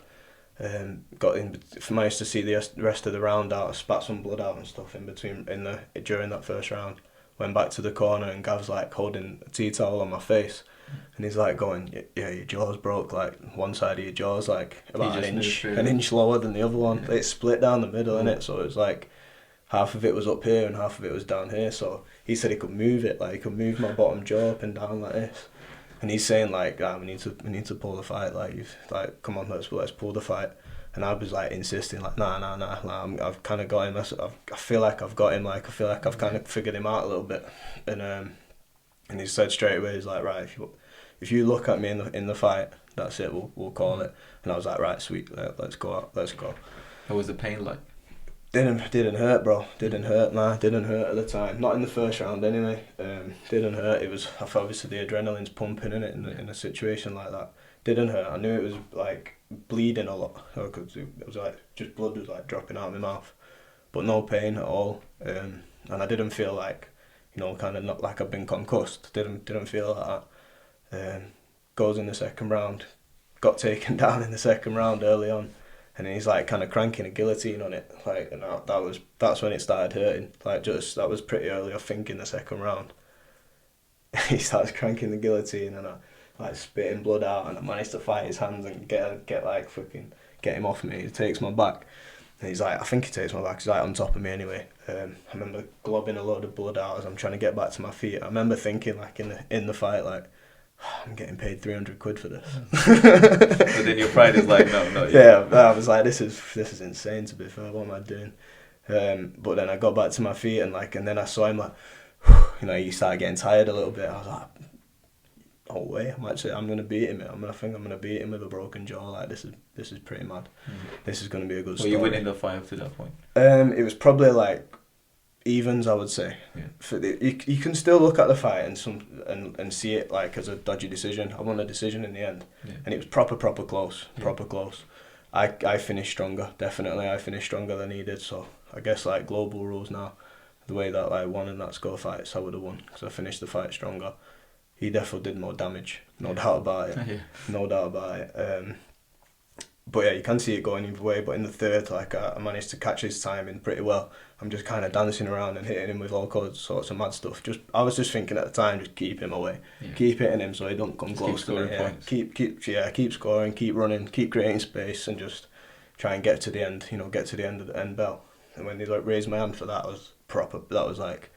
Managed to see the rest of the round out. I spat some blood out and stuff during that first round. Went back to the corner, and Gav's like holding a tea towel on my face, and he's like going, yeah, your jaw's broke. Like, one side of your jaw's like about an inch lower than the other one. Yeah. It's split down the middle, innit? So it was like half of it was up here and half of it was down here. So he said he could move it, like he could move my bottom jaw up and down like this. And he's saying like, we need to pull the fight. Like, come on, let's pull the fight. And I was like insisting, like, nah. Like, I've kind of got him. I feel like I've got him. Like, I feel like I've kind of figured him out a little bit. And he said straight away, he's like, right, if you look at me in the fight, that's it. We'll call it. And I was like, right, sweet, let's go out. Let's go. What was the pain like? Didn't hurt, bro. Didn't hurt at the time. Not in the first round, anyway. Didn't hurt. It was obviously the adrenaline's pumping in it in a situation like that. Didn't hurt. I knew it was like bleeding a lot. It was like just blood was like dropping out of my mouth, but no pain at all. And I didn't feel like, kind of not like I've been concussed. Didn't feel like that. Goes in the second round. Got taken down in the second round early on. And he's like kind of cranking a guillotine on it, like, and that's when it started hurting. Like, that was pretty early, I think, in the second round. He starts cranking the guillotine, and I like spitting blood out, and I managed to fight his hands and get him off me. He takes my back, and he's like, I think he takes my back. He's like on top of me anyway. I remember globbing a load of blood out as I'm trying to get back to my feet. I remember thinking like in the fight, like, I'm getting paid 300 quid for this. But then your pride is like, no, not you. Yeah, I was like, this is insane, to be fair. What am I doing? But then I got back to my feet, and then I saw him like, he started getting tired a little bit. I was like, no way, I'm gonna beat him. I think I'm gonna beat him with a broken jaw. Like this is pretty mad. This is gonna be a good story. Were you winning the fight up to that point? It was probably like evens, I would say. Yeah. You can still look at the fight and see it like as a dodgy decision. I won a decision in the end, and it was proper close, proper close. I finished stronger, definitely. I finished stronger than he did. So I guess like global rules now, the way that I won in that score fights, I would have won because I finished the fight stronger. He definitely did more damage, no doubt about it. No doubt about it. But yeah, you can see it going either way. But in the third, like I managed to catch his timing pretty well. I'm just kind of dancing around and hitting him with all sorts of mad stuff. I was just thinking at the time, just keep him away, keep hitting him so he don't come close to me. Keep scoring, keep running, keep creating space, and just try and get to the end. Get to the end of the end bell. And when they like raised my hand for that, was proper. That was like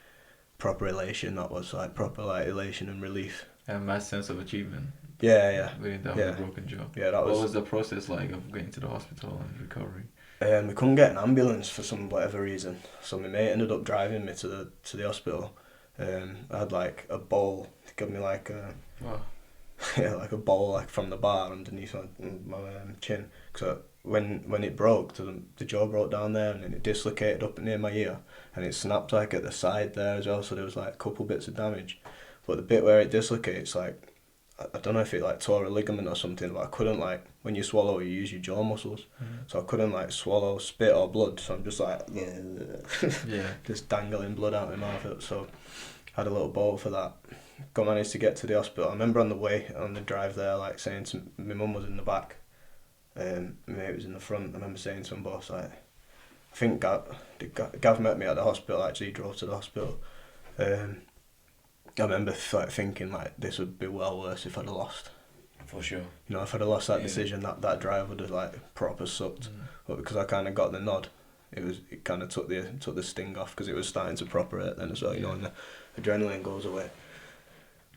proper elation. That was like proper like elation and relief. A mass sense of achievement. Yeah. Winning down with a broken jaw. Yeah, What was the process like of getting to the hospital and recovery? We couldn't get an ambulance for whatever reason, so my mate ended up driving me to the hospital. I had like a bowl. He gave me like a like a bowl like from the bar underneath my chin. Cause when it broke, the jaw broke down there, and then it dislocated up near my ear, and it snapped like at the side there as well. So there was like a couple bits of damage, but the bit where it dislocates, like I don't know if it like tore a ligament or something, but I couldn't like, when you swallow you use your jaw muscles, so I couldn't like swallow spit or blood, so I'm just like just dangling blood out of my mouth. So I had a little bowl for that. Managed to get to the hospital. I remember on the drive there, like saying to my mum was in the back, my mate was in the front. I remember saying to them both, like, I think Gav met me at the hospital. Actually, he drove to the hospital. I remember like thinking like this would be well worse if I'd have lost. For sure. If I'd have lost that decision, that drive would have like proper sucked. But because I kind of got the nod, it kind of took the sting off, because it was starting to proper hurt then as well. And the adrenaline goes away.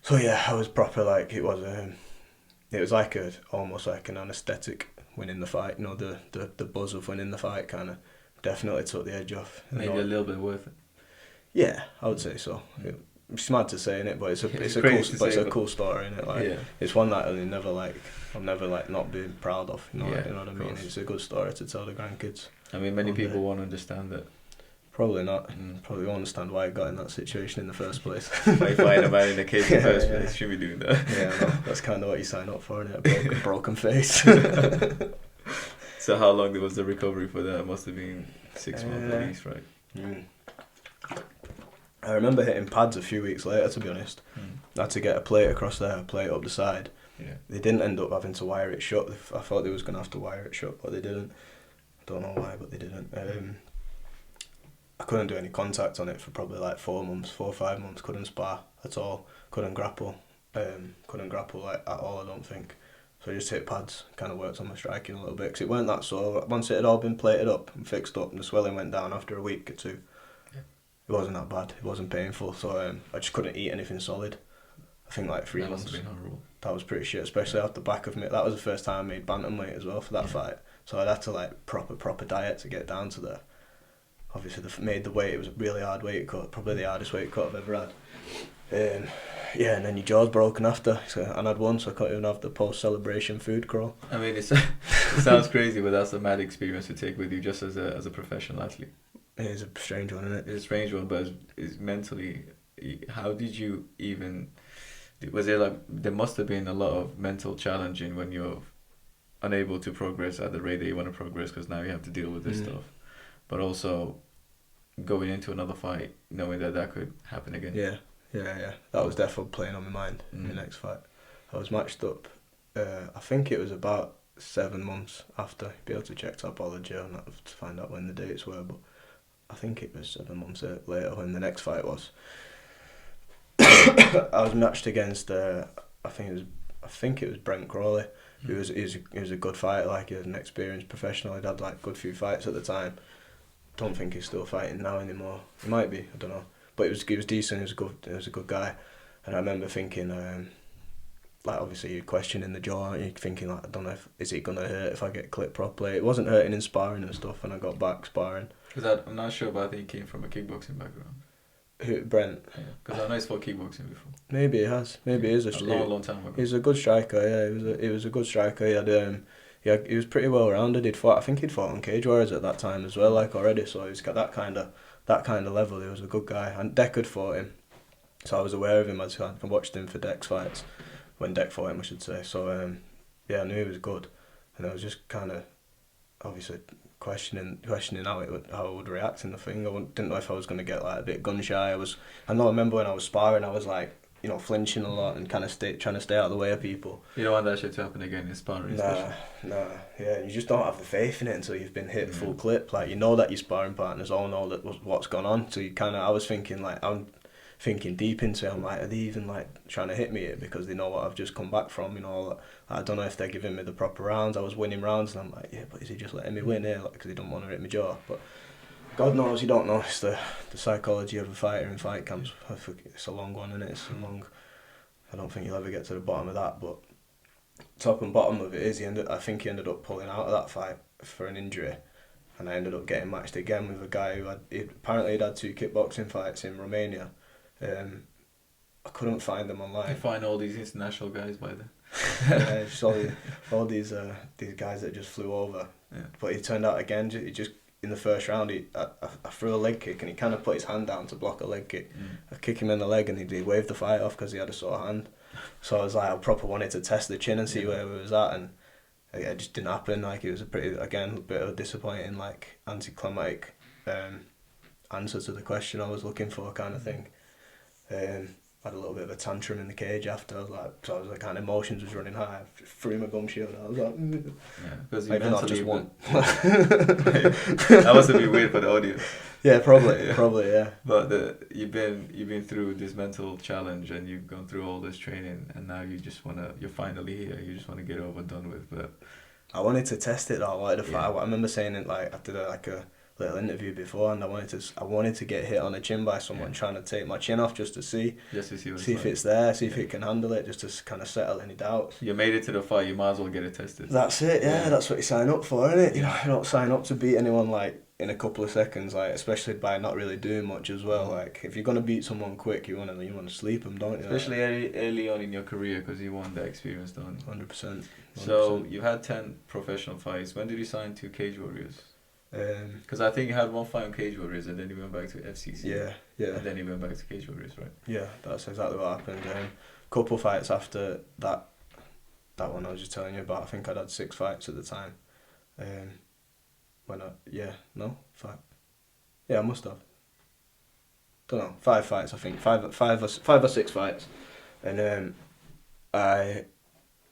So yeah, I was proper like it was like almost like an anaesthetic winning the fight. The buzz of winning the fight kind of definitely took the edge off. Maybe a little bit worth it. Yeah, I would say so. It's mad to say, innit? But it's a cool story, innit? Like it's one that I'll never not be proud of. You know what I mean? It's a good story to tell the grandkids. I mean, many people won't understand that. Probably not. Probably won't understand why I got in that situation in the first place. Why find a man in the cage in the first place? Should be doing that. Yeah, no, that's kind of what you sign up for, innit? A broken face. So how long was the recovery for that? It must have been 6 months at least, right? I remember hitting pads a few weeks later, to be honest. I had to get a plate across there, a plate up the side. Yeah. They didn't end up having to wire it shut. I thought they was going to have to wire it shut, but they didn't. I don't know why, but they didn't. I couldn't do any contact on it for probably like 4 or 5 months. Couldn't spar at all. Couldn't grapple. Like at all, I don't think. So I just hit pads. Kind of worked on my striking a little bit, because it weren't that sore. Once it had all been plated up and fixed up, and the swelling went down after a week or two. It wasn't that bad. It wasn't painful. So I just couldn't eat anything solid. I think like 3 months. That must have been horrible. That was pretty shit, especially off the back of me. That was the first time I made bantamweight as well for that fight. So I'd had to like proper diet to get down to there. Obviously, made the weight. It was a really hard weight cut, probably the hardest weight cut I've ever had. And then your jaw's broken after. And I'd won, so I couldn't even have the post-celebration food crawl. I mean, it sounds crazy, but that's a mad experience to take with you just as a professional athlete. It is a strange one, isn't it? It's a strange one, but it's mentally. How did you even? Was it like there must have been a lot of mental challenging when you're unable to progress at the rate that you want to progress, because now you have to deal with this stuff, but also going into another fight knowing that could happen again. Yeah. That was definitely playing on my mind in the next fight. I was matched up. I think it was about 7 months after. Be able to check Topology and to find out when the dates were, but I think it was 7 months later when the next fight was. I was matched against I think it was Brent Crawley. He was a good fighter, like he was an experienced professional. He'd had like a good few fights at the time. Don't think he's still fighting now anymore. He might be, I don't know. But he was decent. He was a good guy. And I remember thinking, like obviously you're questioning the jaw, aren't you? Thinking like, I don't know, is it gonna hurt if I get clipped properly? It wasn't hurting in sparring and stuff when I got back sparring. Because I'm not sure, but I think he came from a kickboxing background. Who, Brent? Because I know he's fought kickboxing before. Maybe he has. Maybe he is a long time ago. He's a good striker. Yeah, he was a good striker. He had he was pretty well rounded. I think he'd fought on Cage Warriors at that time as well, like already. So he's got that kind of level. He was a good guy, and Deck had fought him, so I was aware of him. I watched him for Deck's fights when Deck fought him, I should say. So I knew he was good, and I was just kind of obviously questioning how I would react in the thing. I didn't know if I was going to get like a bit gun shy. I remember when I was sparring, I was like, flinching a lot and kind of trying to stay out of the way of people. You don't want that shit to happen again in sparring. Nah, yeah, you just don't have the faith in it until you've been hit full clip. Like, that your sparring partners all know what's gone on. So I was thinking, like, I'm thinking deep into it. I'm like, are they even like trying to hit me here because they know what I've just come back from? I don't know if they're giving me the proper rounds. I was winning rounds, and I'm like, yeah, but is he just letting me win here? Like, because he don't want to hit my jaw. But God knows you don't know. It's the psychology of a fighter in fight camps. It's a long one, isn't it? I don't think you'll ever get to the bottom of that. But top and bottom of it is, I think he ended up pulling out of that fight for an injury, and I ended up getting matched again with a guy who apparently had 2 kickboxing fights in Romania. I couldn't find them online. You find all these international guys by then. Yeah, just all these guys that just flew over. Yeah. But he turned out again. He just in the first round, I threw a leg kick and he kind of put his hand down to block a leg kick. I kick him in the leg and he waved the fight off because he had a sore hand. So I was like, I proper wanted to test the chin and see where it was at, and it just didn't happen. Like, it was a bit of a disappointing, like, anticlimactic answer to the question I was looking for, kind of thing. Had a little bit of a tantrum in the cage after. I was like, kind of emotions was running high. I threw my gum shield. I was like, because maybe not just one. That must have been weird for the audience. Yeah, probably, yeah. But you've been through this mental challenge, and you've gone through all this training, and now you're finally here. You just want to get it over and done with. But I wanted to test it though. I wanted to fight. I remember saying it, like, I did a little interview before, and I wanted to get hit on the chin by someone trying to take my chin off, just to see if it's there, see if it can handle it, just to kind of settle any doubts. You made it to the fight, you might as well get it tested. That's it, yeah. That's what you sign up for, isn't it? You don't sign up to beat anyone like in a couple of seconds, like, especially by not really doing much as well. Like, if you're gonna beat someone quick, you want to sleep them, don't you? Especially early on in your career, because you want that experience, don't you? 100%. So you had 10 professional fights. When did you sign to Cage Warriors? Because I think you had one fight on Cage Warriors, and then you went back to FCC. Yeah. And then you went back to Cage Warriors, right? Yeah, that's exactly what happened. Couple fights after that one I was just telling you about. I think I'd had 6 fights at the time. Five. Yeah, I must have. Don't know, 5 fights I think. 5 or 6 fights, and I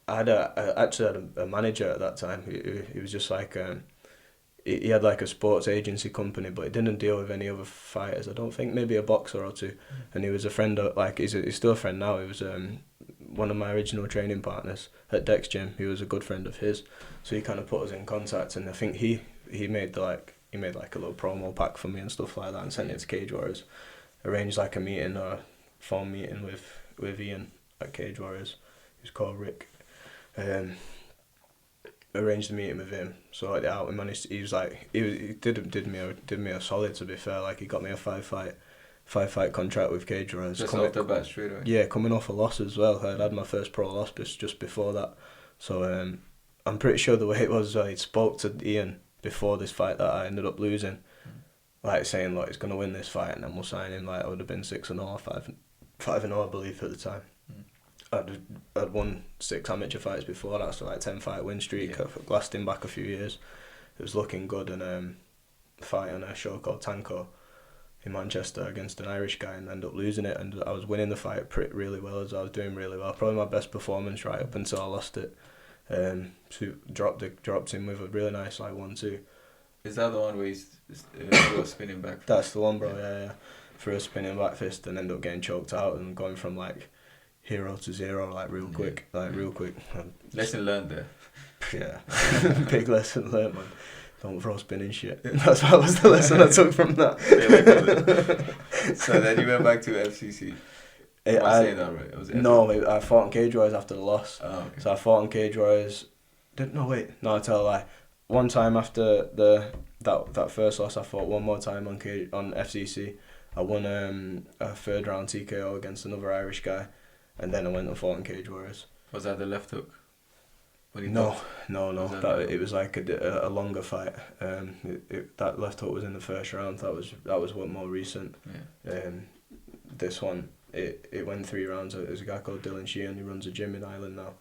actually had a manager at that time. He was just like. He had like a sports agency company, but he didn't deal with any other fighters, I don't think, maybe a boxer or two. And he was a friend of, like, he's still a friend now. He was one of my original training partners at Dex Gym. He was a good friend of his, so he kind of put us in contact, and I think he made like a little promo pack for me and stuff like that, and sent it to Cage Warriors. Arranged like a meeting, or a phone meeting with Ian at Cage Warriors. He was called Rick. Arranged a meeting with him, sorted it out, and managed. He did me a solid, to be fair. Like, he got me a 5 fight contract with Cage Warriors. Just off the bat, straight away. Yeah, coming off a loss as well. I'd had my first pro loss just before that, so I'm pretty sure the way it was, I spoke to Ian before this fight that I ended up losing, like, saying, like, he's gonna win this fight and then we'll sign him. Like, I would have been 6-0, 5-0, I believe, at the time. I'd won 6 amateur fights before that, so like 10-fight win streak. Yeah. I've lasting back a few years. It was looking good, and fight on a show called Tanko in Manchester against an Irish guy, and ended up losing it. And I was winning the fight really well, as I was doing really well. Probably my best performance right up until I lost it. So dropped him with a really nice like 1-2. Is that the one where he's threw a spinning back fist? That's the one, bro. Yeah. Threw a spinning back fist and ended up getting choked out and going from like 0 to 0 like real quick. Lesson learned there. Yeah, big lesson learned, man. Don't throw spinning shit. That was the lesson I took from that. So then you went back to FCC. Am I saying that right? No, I fought on Cage Warriors after the loss. Oh, okay. So I fought on Cage Warriors. I tell a lie. One time after that first loss, I fought one more time on FCC, I won a third round TKO against another Irish guy, and then I went and fought in Cage Warriors. Was that the left hook? No. It was like a longer fight. That left hook was in the first round. That was what more recent. Yeah. This one, it went 3 rounds. There's a guy called Dylan Sheehan who runs a gym in Ireland now.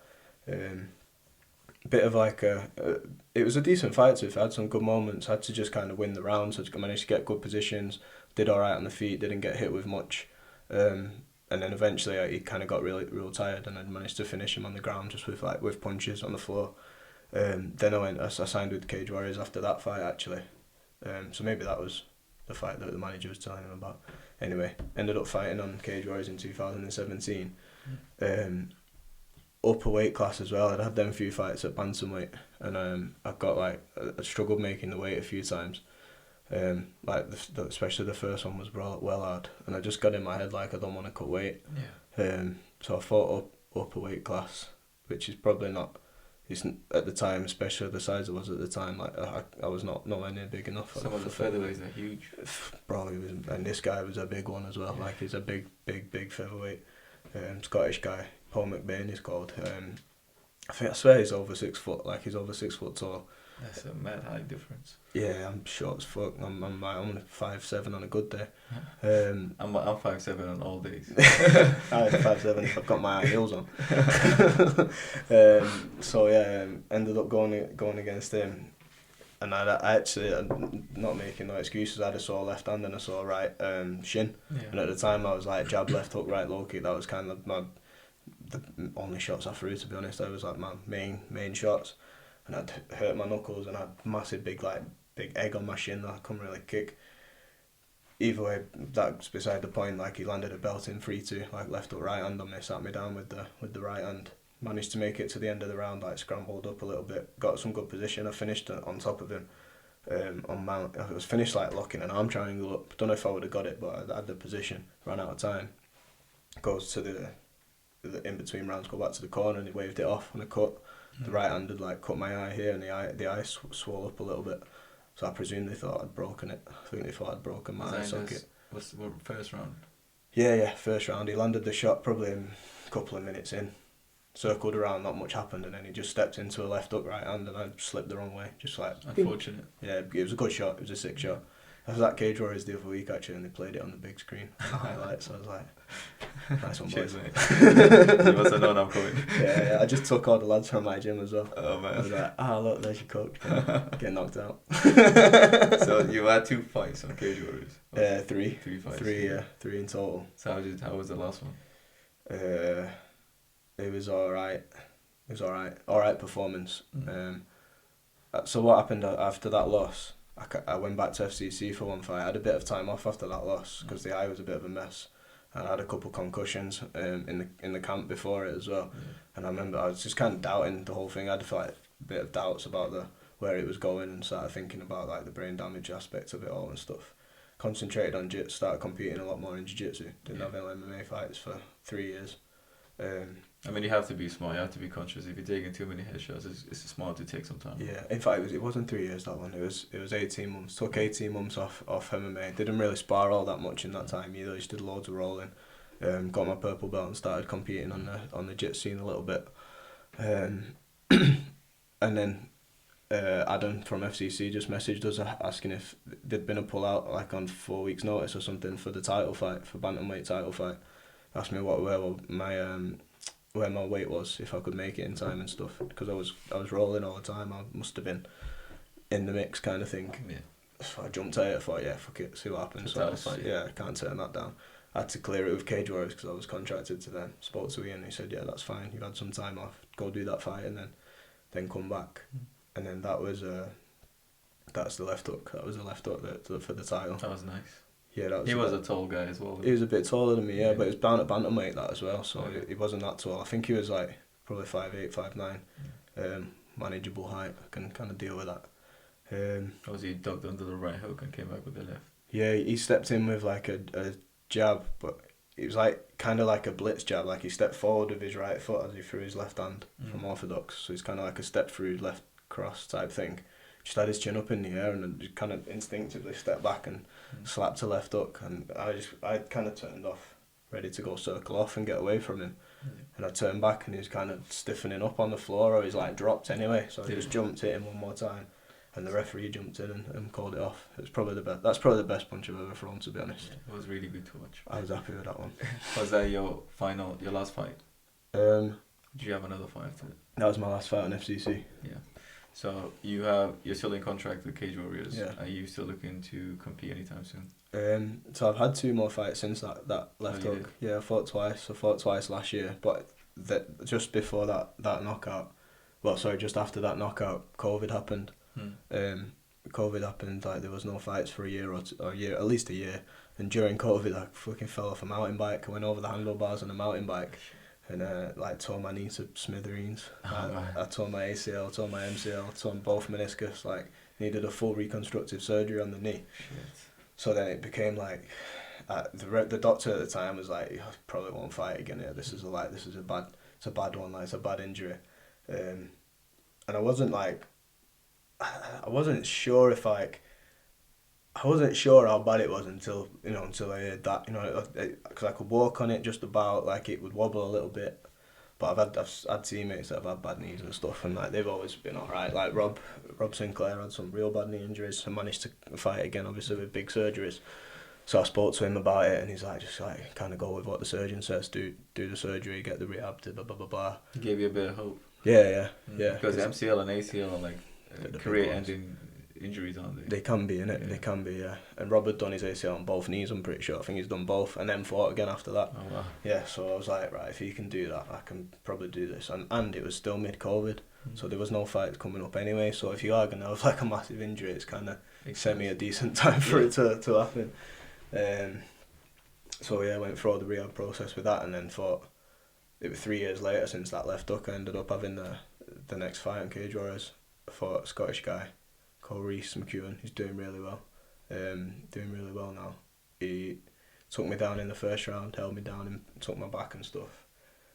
Bit of like it was a decent fight. So I had some good moments. Had to just kind of win the rounds. I managed to get good positions. Did all right on the feet. Didn't get hit with much. And then eventually he kind of got real tired, and I managed to finish him on the ground just with punches on the floor. Then I signed with Cage Warriors after that fight actually. So maybe that was the fight that the manager was telling him about. Anyway, ended up fighting on Cage Warriors in 2017. Upper weight class as well. I'd had them few fights at bantamweight, and I got I struggled making the weight a few times. Especially the first one was well hard, and I just got in my head I don't want to cut weight. Yeah. So I fought upper weight class, which is probably not. Isn't at the time, especially the size I was at the time. I was nowhere near big enough. Some of the featherweights are huge. Probably was, and this guy was a big one as well. Yeah. He's a big featherweight. Scottish guy, Paul McBain he's called. I swear he's over 6 foot. He's over 6 foot tall. That's a mad height difference. Yeah, I'm short as fuck. I'm 5'7" on a good day. I'm 5'7" on all days. I'm 5'7" if I've got my high heels on. Ended up going against him, and I actually, not making no excuses, I had a sore left hand and a sore right shin. Yeah. And at the time I was jab, left hook, right low kick. That was kind of the only shots I threw, to be honest. That was my main shots. And I'd hurt my knuckles and I had massive big egg on my shin that I couldn't really kick. Either way, that's beside the point. He landed a belt in 3-2, left hook, right hand on me, sat me down with the right hand. Managed to make it to the end of the round, scrambled up a little bit, got some good position. I finished on top of him on mount. I was finished locking an arm triangle up. Don't know if I would have got it, but I had the position. Ran out of time. Goes to the in between rounds, go back to the corner, and he waved it off on a cut. The right hand had cut my eye here, and the eye swelled up a little bit. So I presume they thought I'd broken it. I think they thought I'd broken my eye socket. Was the first round? Yeah, first round. He landed the shot probably a couple of minutes in. Circled around, not much happened, and then he just stepped into a left hook right hand, and I slipped the wrong way. Unfortunate. Yeah, it was a good shot. It was a sick shot. I was at Cage Warriors the other week actually, and they played it on the big screen, the highlights. So I was like, nice one, boys. You must have known I'm coming. Yeah, I just took all the lads from my gym as well. Oh man. I was like, look, there's your coach. Get knocked out. So you had 2 fights on Cage Warriors? 3. 3 fights. 3 in total. So how was the last one? It was alright. Alright performance. So what happened after that loss? I went back to FCC for one fight. I had a bit of time off after that loss because the eye was a bit of a mess. And I had a couple concussions in the camp before it as well. And I remember I was just kind of doubting the whole thing. I had a bit of doubts about where it was going, and started thinking about the brain damage aspect of it all and stuff. Concentrated on jiu-jitsu, started competing a lot more in jiu-jitsu. Didn't have any MMA fights for 3 years. You have to be smart, you have to be conscious. If you're taking too many headshots, it's smart to take some time. Yeah, in fact, it wasn't 3 years, that one. It was 18 months. Took 18 months off MMA. Didn't really spar all that much in that time either. Just did loads of rolling. Got my purple belt and started competing on the jiu scene a little bit. And then Adam from FCC just messaged us asking if there'd been a pull-out on 4 weeks' notice or something for the title fight, for bantamweight title fight. Asked me where my weight was, if I could make it in time and stuff, because I was rolling all the time. I must have been in the mix kind of thing. Yeah. So I jumped at it. I thought, yeah, fuck it, see what happens. So I can't turn that down. I had to clear it with Cage Warriors because I was contracted to them. Spoke to Ian, he said, yeah, that's fine. You've had some time off. Go do that fight and then come back. And then that was that's the left hook. That was the left hook for the title. That was nice. Yeah, he was a tall guy as well. He was a bit taller than me, yeah, but he was bound at bantamweight that as well, so he wasn't that tall. I think he was probably 5'8", 5'9", manageable height. I can kind of deal with that. Was he ducked under the right hook and came back with the left? Yeah, he stepped in with a jab, but it was kind of like a blitz jab. He stepped forward with his right foot as he threw his left hand from orthodox. So it's kind of like a step through left cross type thing. Just had his chin up in the air and then just kind of instinctively stepped back and slapped a left hook, and I kind of turned off, ready to go circle off and get away from him. And I turned back and he was kind of stiffening up on the floor, or he's like dropped anyway. So I just jumped, hit him one more time, and the referee jumped in and called it off. It was probably the best. That's probably the best punch I've ever thrown, to be honest. It was really good to watch. I was happy with that one. Was that your last fight? Did you have another fight after that? That was my last fight on FCC. Yeah. So you're still in contract with Cage Warriors. Yeah. Are you still looking to compete anytime soon? So I've had 2 more fights since that left hook. Yeah, I fought twice. I fought twice last year, but just before that knockout, just after that knockout, COVID happened. COVID happened, like there was no fights for a year or at least a year. And during COVID, I fucking fell off a mountain bike. I went over the handlebars on a mountain bike. And tore my knee to smithereens. I tore my ACL, tore my MCL, tore both meniscus. Like, needed a full reconstructive surgery on the knee. Shit. So then it became like, the doctor at the time was like, "You probably won't fight again. Yeah, this is a bad one. Like, it's a bad injury." And I wasn't sure if I wasn't sure how bad it was until I heard that, because I could walk on it just about, like it would wobble a little bit, but I've had teammates that have had bad knees and stuff, and like they've always been alright. Like Rob Sinclair had some real bad knee injuries and managed to fight again, obviously with big surgeries. So I spoke to him about it, and he's like, just like kind of go with what the surgeon says, do the surgery, get the rehab, blah blah blah blah. He gave you a bit of hope. Yeah. Because MCL and ACL are like career-ending injuries, aren't they? They can be, innit? Yeah. They can be, yeah. And Rob had done his ACL on both knees, I'm pretty sure. I think he's done both, and then fought again after that. Oh, wow. Yeah, so I was like, right, if he can do that, I can probably do this. And it was still mid-COVID, so there was no fights coming up anyway. So if you are going to have like a massive injury, it's kind of semi a decent time for it to happen. So yeah, I went through all the rehab process with that, and then fought. It was 3 years later since that left hook. I ended up having the next fight on Cage Warriors. I fought a Scottish guy called Rhys McEwen. He's doing really well. Now. He took me down in the first round, held me down and took my back and stuff.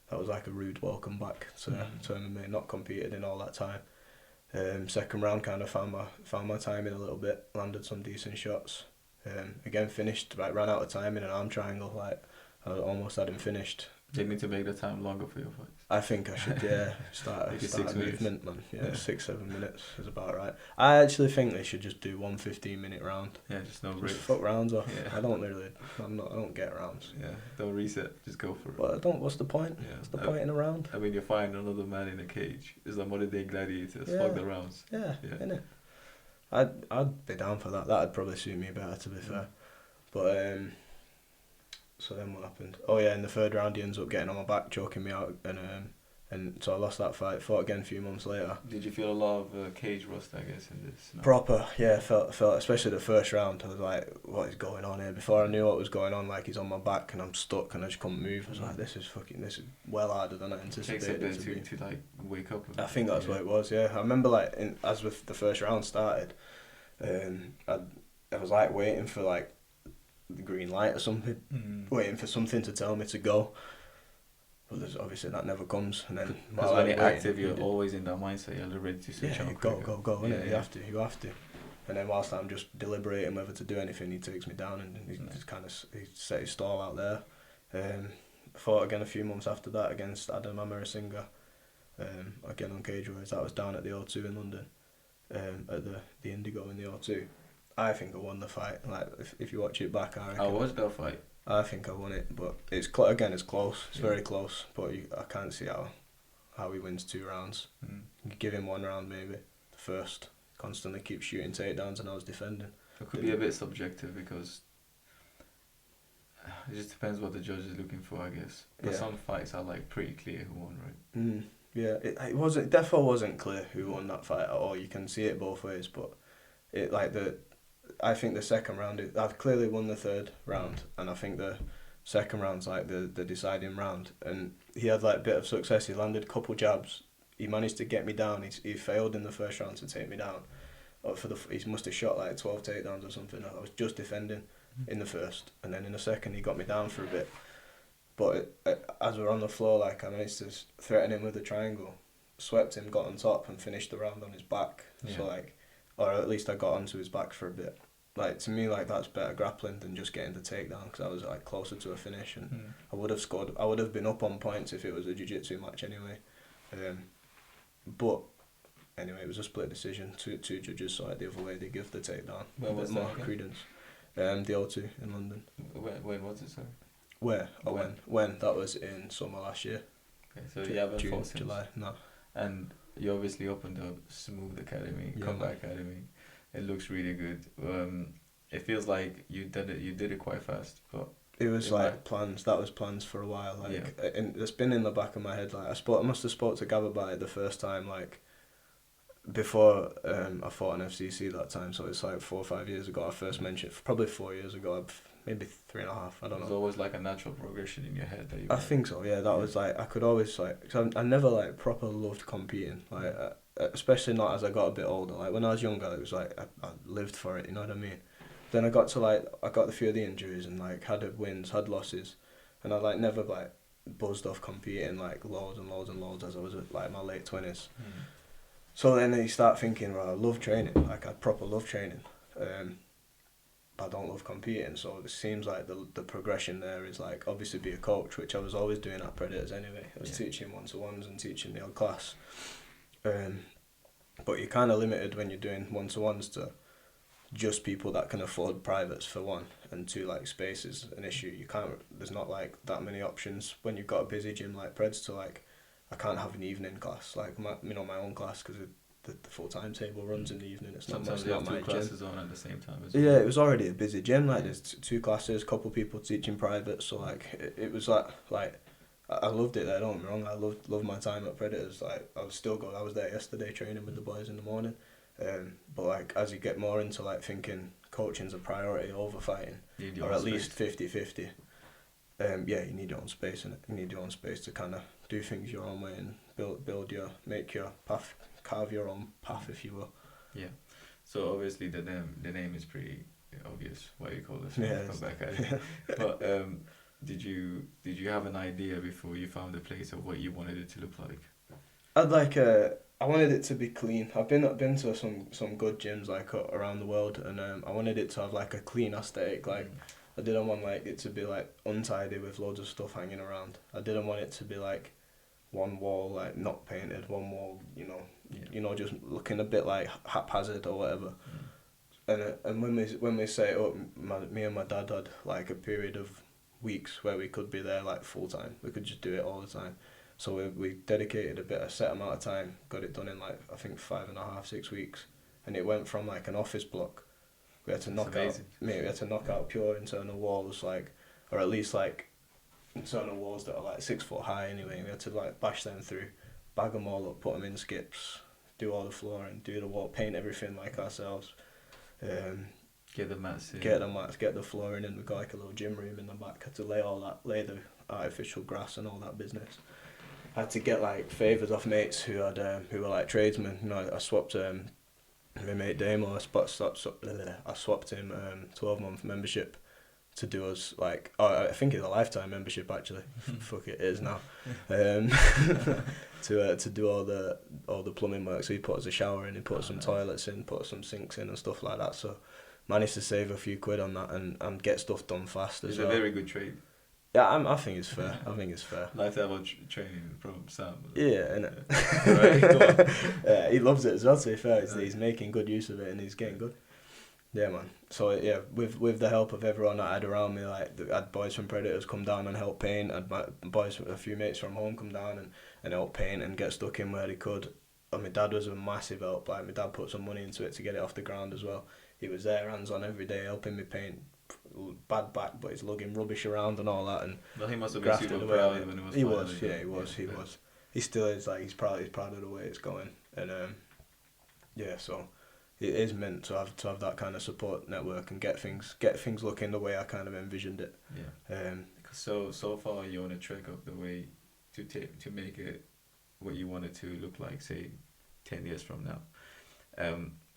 That was like a rude welcome back to MMA. Not competed in all that time. Second round kind of found my timing a little bit. Landed some decent shots. Again finished. Ran out of time in an arm triangle. Like I almost had him finished. Did you need to make the time longer for your fights? I think I should, start a 6 movement, man. Yeah, 6-7 minutes is about right. I actually think they should just do 1 15-minute round. Yeah, just no break. Fuck rounds off. Yeah. I don't get rounds. Yeah, don't reset. Just go for it. Well, what's the point? Yeah. What's the point in a round? I mean, you're fighting another man in a cage. It's like modern day gladiators. Yeah. Fuck the rounds. Yeah. Innit? I'd be down for that. That'd probably suit me better, to be fair. But so then what happened? Oh yeah, in the third round he ends up getting on my back, choking me out, and so I lost that fight. Fought again a few months later. Did you feel a lot of cage rust, I guess, in this? No? Proper, yeah. Felt especially the first round. I was like, what is going on here? Before I knew what was going on, like he's on my back and I'm stuck and I just couldn't move. I was like, this is well harder than I anticipated. It takes a bit to like wake up. I think that's what it was. Yeah, I remember like as with the first round started, I was like waiting for like the green light or something, waiting for something to tell me to go, but there's obviously that never comes. And then because when you're active, you're always in that mindset. You're ready to switch on. Go, innit? You have to. And then whilst I'm just deliberating whether to do anything, he takes me down and he just kind of he set his stall out there. Fought again a few months after that against Adam Amarasinghe, again on Cage Warriors. That was down at the O2 in London, at the Indigo in the O2. I think I won the fight. Like if you watch it back, I reckon. How was that fight? I think I won it, but it's it's close. It's very close, but I can't see how he wins 2 rounds. You give him 1 round maybe. The first, constantly keep shooting takedowns, and I was defending. It could be a bit subjective because it just depends what the judge is looking for, I guess. But some fights are like pretty clear who won, right? Yeah, it definitely wasn't clear who won that fight at all. You can see it both ways, but I think the second round, I've clearly won the third round, and I think the second round's like the deciding round. And he had like a bit of success. He landed a couple jabs. He managed to get me down. He failed in the first round to take me down. He must have shot like 12 takedowns or something. I was just defending in the first, and then in the second he got me down for a bit. But as we're on the floor, like I managed to threaten him with a triangle, swept him, got on top, and finished the round on his back. Yeah. So like. Or at least I got onto his back for a bit. like to me, like that's better grappling than just getting the takedown, because I was like closer to a finish, and I would have scored. I would have been up on points if it was a jiu-jitsu match anyway. But anyway, it was a split decision. Two judges saw it the other way. They give the takedown a bit more credence. The O2 in London. When was it, sorry? Where? When? That was in summer last year. Okay, so you haven't fought since? July, no. And you obviously opened up Smooth Academy, Combat Academy. It looks really good. It feels like you did it quite fast, but it was like plans. That was plans for a while. Like, and it's been in the back of my head. Like I must have spoke to Gav about it the first time. Like before I fought on FCC that time. So it's like 4 or 5 years ago. I first mentioned probably 4 years ago. Maybe 3.5. I don't know. It was always like a natural progression in your head. I think so. Yeah, that was like I could always like. Cause I never like proper loved competing. Like especially not as I got a bit older. Like when I was younger, it was like I lived for it. You know what I mean? Then I got a few of the injuries and like had wins, had losses, and I like never like buzzed off competing like loads and loads and loads as I was at like my late 20s. So then you start thinking, well, I love training. Like I proper love training. But I don't love competing, so it seems like the progression there is like obviously be a coach, which I was always doing at Predators anyway. I was teaching 1-to-1s and teaching the odd class, but you're kind of limited when you're doing 1-to-1s to just people that can afford privates for one, and two, like space is an issue. You can't. There's not like that many options when you've got a busy gym like Preds to like. I can't have an evening class like my own class because the full timetable runs in the evening. It's sometimes not you have two classes on at the same time. Yeah, it was already a busy gym. Like there's 2 classes, a couple of people teaching private. So like it was like I loved it there. Don't get me wrong. I loved my time at Predators. Like I was still good. I was there yesterday training with the boys in the morning. But like as you get more into like thinking coaching's a priority over fighting, or at least 50-50. You need your own space, and you need your own space to kind of do things your own way and make your path, carve your own path, if you will. Yeah. So obviously the name is pretty obvious why you call this. Yeah. But did you have an idea before you found the place of what you wanted it to look like? I wanted it to be clean. I've been to some good gyms like around the world, and I wanted it to have like a clean aesthetic. Like I didn't want like it to be like untidy with loads of stuff hanging around. I didn't want it to be like one wall like not painted, one wall just looking a bit like haphazard or whatever. And when we set it up, me and my dad had like a period of weeks where we could be there like full time. We could just do it all the time. So we dedicated a set amount of time, got it done in like I think 5.5, 6 weeks, and it went from like an office block. We had to knock out pure internal walls, like, or at least like internal walls that are like 6 foot high anyway. We had to like bash them through, bag them all up, put them in skips, do all the flooring, do the wall, paint everything like ourselves. Get the mats in. Get the flooring in. We got like a little gym room in the back. Had to lay the artificial grass and all that business. I had to get like favours off mates who were like tradesmen. You know, I swapped my mate Damo. I swapped him 12-month membership to do us like I think it's a lifetime membership actually. Fuck it is now. To do all the plumbing work. So he put us a shower in, he put some toilets in, put some sinks in and stuff like that. So managed to save a few quid on that and get stuff done fast as well. It's a very good trade. Yeah, I think it's fair. Nice to have a training from Sam. Yeah, innit? Right, yeah, he loves it as well, to be fair. He's making good use of it and he's getting good. Yeah, man. So, yeah, with the help of everyone that I had around me, like, I had boys from Predators come down and help paint, I had my boys, a few mates from home come down and help paint and get stuck in where they could. And my dad was a massive help. Like, my dad put some money into it to get it off the ground as well. He was there, hands on every day, helping me paint. Bad back, but he's lugging rubbish around and all that. And well, he must have been super proud when it was. He was. He still is. Like he's proud of the way it's going. And so it is meant to have that kind of support network and get things looking the way I kind of envisioned it. Yeah. So far you're on a track of the way to make it what you want it to look like, say 10 years from now.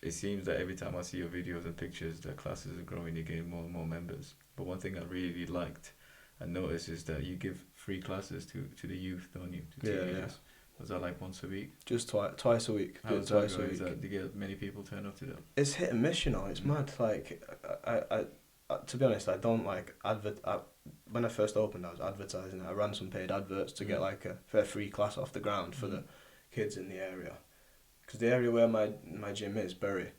It seems that every time I see your videos and pictures, the classes are growing, you gain more and more members. But one thing I really liked and noticed is that you give free classes to the youth, don't you? To teenagers. Was that like once a week? Just twice a week. How twice a week? Is that, do you get many people turn up to that? It's hit and miss, you know. It's mad. Like, I to be honest, I don't like when I first opened, I was advertising. I ran some paid adverts to get like a free class off the ground for the kids in the area. Because the area where my gym is, Bury,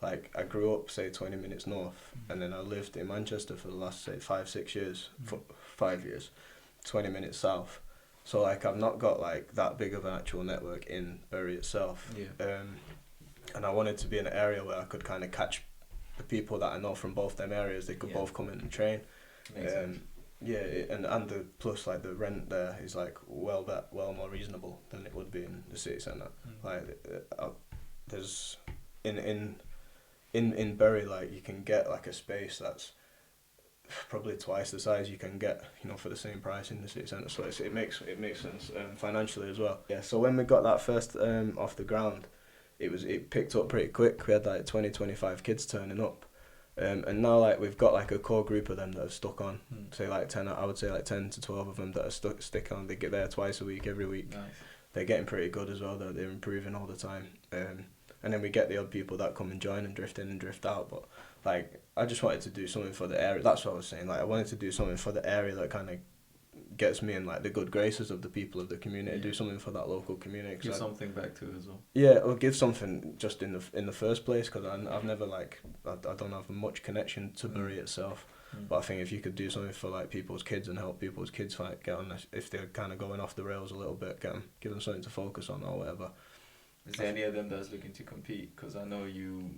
like I grew up, say, 20 minutes north, and then I lived in Manchester for the last, say, 5-6 years, 5 years, 20 minutes south. So like I've not got like that big of an actual network in Bury itself. Yeah. And I wanted to be in an area where I could kind of catch the people that I know from both them areas. They could both come in and train. Yeah, and the plus like the rent there is like well more reasonable than it would be in the city centre. Like there's in Bury, like you can get like a space that's probably twice the size you can get, you know, for the same price in the city centre. So it makes sense financially as well. Yeah. So when we got that first off the ground, it picked up pretty quick. We had like 20-25 kids turning up. And now like we've got like a core group of them that have stuck on. Say like 10, I would say like 10 to 12 of them that are stick on. They get there twice a week, every week. Nice. They're getting pretty good as well. They're improving all the time. And then we get the odd people that come and join and drift in and drift out. But like I just wanted to do something for the area. That's what I was saying. Like I wanted to do something for the area that kind of gets me in like the good graces of the people of the community. Do something for that local community. Give something back to it as well. Yeah, or give something just in the first place, because I've never like I don't have much connection to Bury itself. But I think if you could do something for like people's kids and help people's kids like get on if they're kind of going off the rails a little bit, give them something to focus on or whatever. Is there any of them that's looking to compete? Because I know you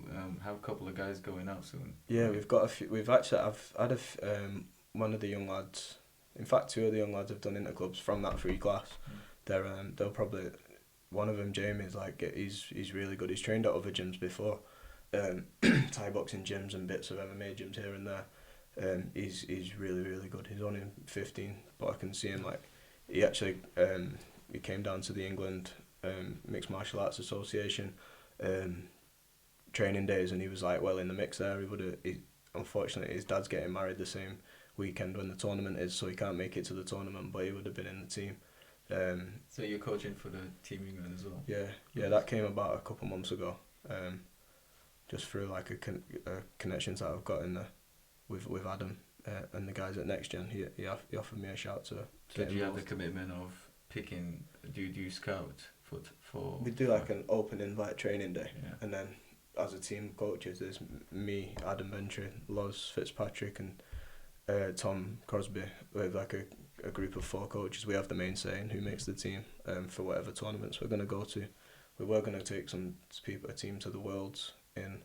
have a couple of guys going out soon. Yeah, we've got a few. I've had one of the young lads. In fact, two of the young lads have done interclubs from that free class. They'll probably, one of them, Jamie, is like he's really good. He's trained at other gyms before, Thai boxing gyms and bits of MMA gyms here and there. He's really good. He's only 15, but I can see him like he actually he came down to the England Mixed Martial Arts Association training days, and he was like well in the mix there. Unfortunately his dad's getting married the same weekend when the tournament is, so he can't make it to the tournament, but he would have been in the team. So you're coaching for the Team England as well? Yeah, that came about a couple months ago, just through like a connections that I've got in there with Adam and the guys at Next Gen. He offered me a shout to Did you have the commitment of picking? Do you scout for? We do like an open invite training day, yeah. And then as a team of coaches, there's me, Adam Ventry, Loz Fitzpatrick, and Tom Crosby. We have like a group of 4 coaches. We have the main say in who makes the team for whatever tournaments we're going to go to. We were going to take a team to the Worlds in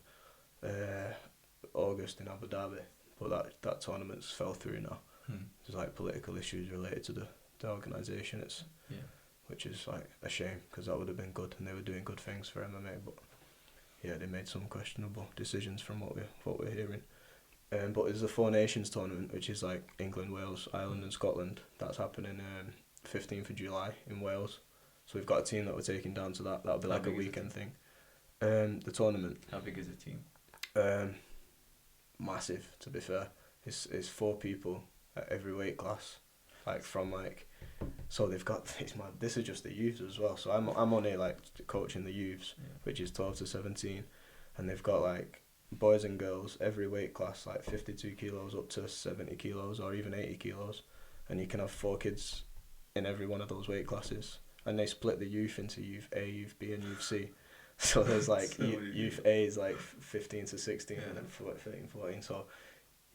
August in Abu Dhabi, but that tournament's fell through now. There's like political issues related to the organisation. Which is like a shame, because that would have been good and they were doing good things for MMA. But yeah, they made some questionable decisions from what we're hearing. But there's the 4 Nations tournament, which is like England, Wales, Ireland and Scotland. That's happening 15th of July in Wales. So we've got a team that we're taking down to that. That'll be like a weekend thing. The tournament. How big is the team? Massive, to be fair. It's 4 people at every weight class. Like from like, so they've got, this is just the youths as well. So I'm only like coaching the youths, which is 12 to 17. And they've got like boys and girls, every weight class, like 52 kilos up to 70 kilos or even 80 kilos. And you can have 4 kids in every one of those weight classes. And they split the youth into Youth A, Youth B and Youth C. So there's like, Youth A is like 15 to 16 and then 13, 14. So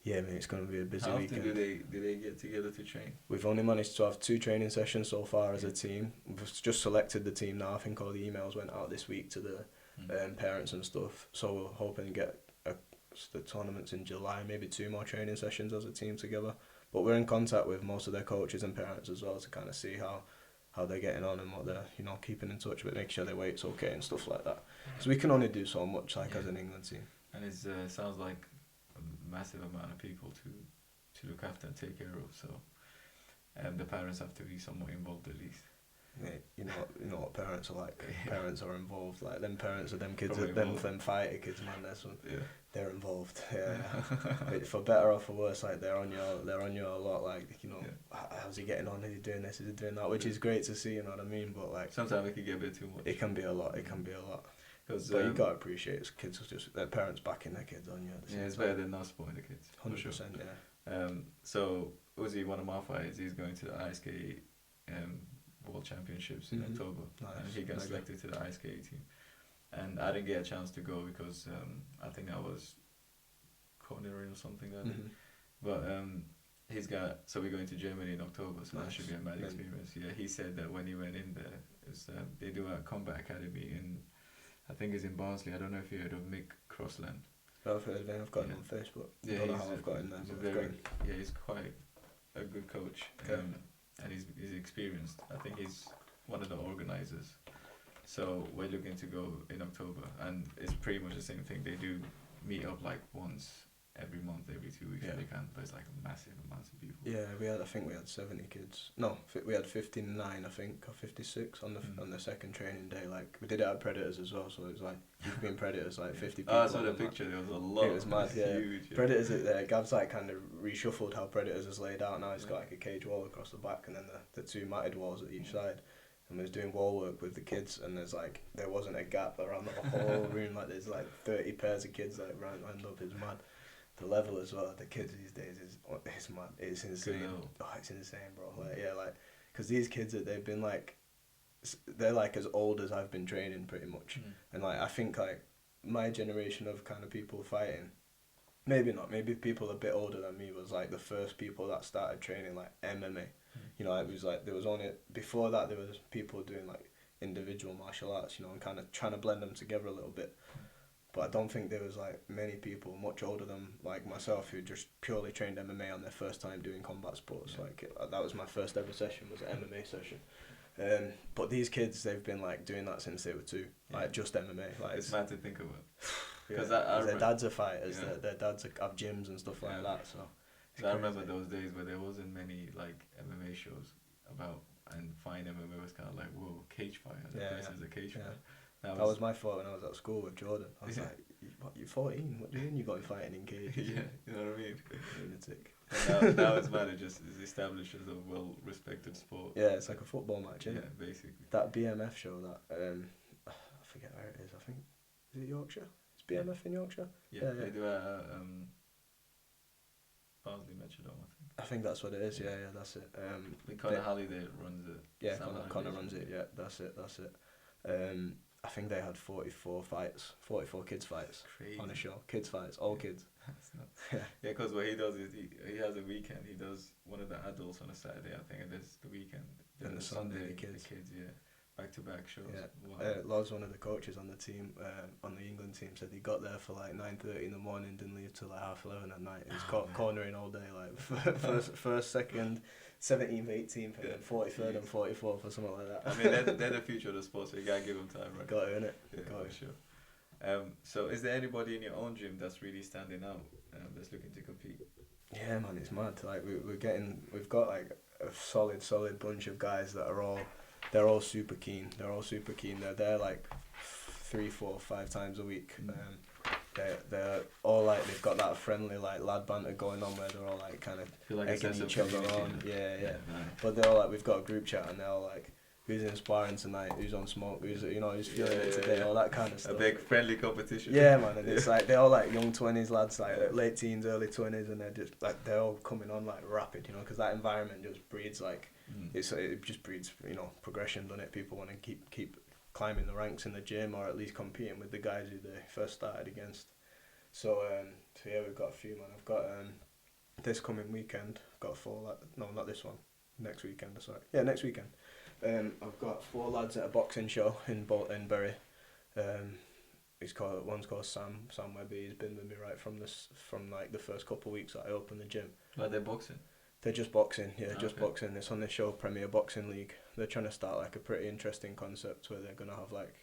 yeah, I mean, it's going to be a busy weekend. How often do they get together to train? We've only managed to have 2 training sessions so far as a team. We've just selected the team now. I think all the emails went out this week to the parents and stuff. So we're hoping to get the tournaments in July, maybe 2 more training sessions as a team together. But we're in contact with most of their coaches and parents as well to kind of see how they're getting on and what they're, keeping in touch with, making sure their weight's okay and stuff like that. So we can only do so much as an England team. And it sounds like a massive amount of people to look after and take care of, so the parents have to be somewhat involved at least. Yeah, you know what parents are like. Parents are involved. Like them parents are them kids, Probably them fighter kids, man. They're involved. Yeah. For better or for worse, like they're on you a lot. Like I how's he getting on? Is he doing this? Is he doing that? Which is great to see, you know what I mean? But like sometimes it can get a bit too much. It can be a lot. It can be a lot. But you gotta appreciate it. Kids are just their parents backing their kids on you. Yeah, it's better than not supporting the kids. 100%. Sure. Yeah. So Uzi, one of my fights, he's going to the ice skate World Championships in October, and he got selected to the ice skate team. And I didn't get a chance to go because I think I was coronary or something like that. But we're going to Germany in October, so that should be a mad experience. Yeah, he said that when he went in there, they do a combat academy in, I think it's in Barnsley. I don't know if you heard of Mick Crossland. I've heard of him. I've got him on Facebook. I don't know how I've got him there. He's quite a good coach, and he's experienced. I think he's one of the organisers. So we're looking to go in October, and it's pretty much the same thing. They do meet up like once every month, every 2 weeks if they can, but it's like a massive amount of people. Yeah, I think we had 70 kids. No, we had 59, I think, or 56 on the second training day. Like we did it at Predators as well, so it was like you've been Predators, like 50 people. I saw the picture. There was a lot. It was mad. Yeah, huge, yeah. Predators. Gav's like kind of reshuffled how Predators is laid out now. It's got like a cage wall across the back, and then the two matted walls at each side. And we was doing wall work with the kids, and there wasn't a gap around the whole room. Like there's like 30 pairs of kids like lined up. It's mad. The level as well, the kids these days it's mad. It's insane. Oh, it's insane, bro. Because these kids they've been like, they're like as old as I've been training pretty much. And like I think like my generation of kind of people fighting, maybe not, maybe people a bit older than me was like the first people that started training like MMA. You know, it was like there was only before that there was people doing like individual martial arts, you know, and kind of trying to blend them together a little bit. But I don't think there was like many people much older than like myself who just purely trained MMA on their first time doing combat sports. Like that was my first ever session, was an MMA session. But these kids, they've been like doing that since they were 2, like just MMA. Like it's mad to think of it. Because their dads are fighters, their dads have gyms and stuff like that. So I remember those days where there wasn't many like MMA shows about, and fighting MMA was kind of like, whoa, cage fight. This is a cage fight. That was my thought when I was at school with Jordan. I was like, what, you're 14? What do you mean you got him fighting in cages? Yeah, you know what I mean? Lunatic. Now it's mad, it just is established as a well-respected sport. Yeah, it's like a football match, isn't it? Yeah, basically. That BMF show, I forget where it is, I think. Is it Yorkshire? Is BMF in Yorkshire? Yeah, they do a Barnsley Metrodome, I think. I think that's what it is, yeah, that's it. Conor Halliday runs it. Yeah, Conor runs it, yeah, that's it. I think they had 44 kids fights. Crazy. On a show. Kids fights, all kids. That's nuts. Yeah, because what he does is he has a weekend. He does one of the adults on a Saturday, I think, and there's the weekend. And the Sunday, the kids, yeah. Back-to-back shows. Yeah. Law's one of the coaches on the team, on the England team, said he got there for like 9:30 in the morning, didn't leave till like 11:30 at night. He was cornering all day, like first, second, 17th, 18th, and then 43rd and 44th or something like that. I mean, they're the future of the sport, so you gotta give them time, right? Got it, innit? Yeah, got it. Sure. So is there anybody in your own gym that's really standing out, that's looking to compete? Yeah, man, it's mad. Like we've got like a solid bunch of guys that are they're all super keen. They're there like 3, 4, 5 times a week. They're all like, they've got that friendly like lad banter going on where they're all like kind of egging each other on. Yeah. But they're all like, we've got a group chat and they're all like, who's inspiring tonight, who's on smoke, who's feeling it today, all that kind of stuff. A big friendly competition. Yeah, man, and it's like they're all like young 20s lads, like late teens, early 20s, and they're just like they're all coming on like rapid, because that environment just breeds like it just breeds progression, doesn't it? People want to keep climbing the ranks in the gym, or at least competing with the guys who they first started against. So yeah, we've got a few, man. I've got this coming weekend. I've got 4 no, not this one. Next weekend, sorry. Yeah, next weekend. I've got 4 lads at a boxing show in Bury. One's called Sam Webby. He's been with me right from like the first couple of weeks that I opened the gym. Are they boxing? They're just boxing, boxing. It's on this show, Premier Boxing League. They're trying to start like a pretty interesting concept where they're gonna have like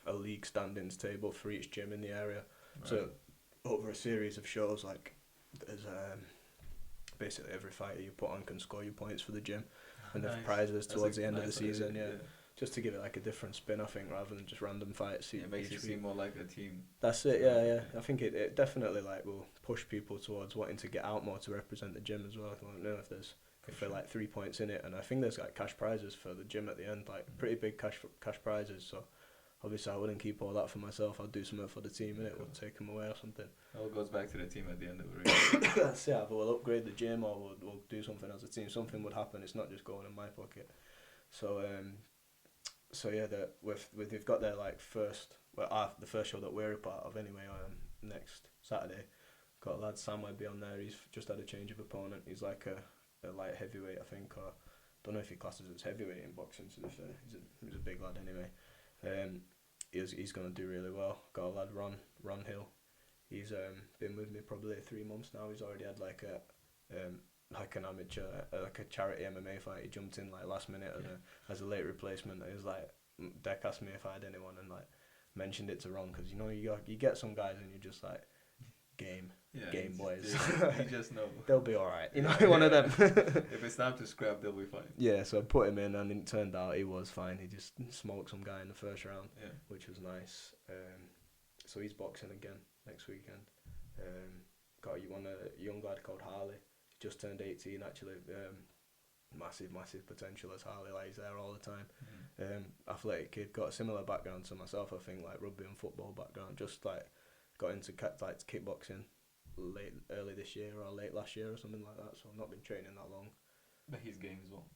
a league standings table for each gym in the area. Right. So over a series of shows, like there's basically every fighter you put on can score you points for the gym, and there's prizes towards the end of the season. Yeah, just to give it like a different spin, I think, rather than just random fights. It makes it seem more like a team. That's it. Yeah. I think it definitely like will push people towards wanting to get out more to represent the gym as well. I don't know if there's for like 3 points in it, and I think there's like cash prizes for the gym at the end, like pretty big cash prizes. So obviously I wouldn't keep all that for myself. I'd do something for the team, innit? We'll take them away or something. It all goes back to the team at the end of the race. That's it. Either we'll upgrade the gym or we'll do something as a team. Something would happen. It's not just going in my pocket. So so yeah, we've got their like the first show that we're a part of anyway. Next Saturday, got a lad Sam will be on there. He's just had a change of opponent. He's like a light heavyweight, I think, or don't know if he classes as heavyweight in boxing. To be fair, he's a big lad anyway. He's gonna do really well. Got a lad Ron Hill. He's been with me probably 3 months now. He's already had like an amateur, like a charity MMA fight. He jumped in like last minute as a late replacement. It was like Deck asked me if I had anyone and like mentioned it to Ron, because you know you get some guys and you're just like game boys. You just know they'll be all right. You know, one of them. If it's time to scrap, they'll be fine. Yeah, so I put him in, and it turned out he was fine. He just smoked some guy in the first round, which was nice. So he's boxing again next weekend. Got a young lad called Harley. He just turned 18 actually. Massive potential as Harley. Like, he's there all the time. Athletic kid, got a similar background to myself. I think like rugby and football background. Just like got into kickboxing early this year or late last year or something like that. So I've not been training that long. But he's game as well.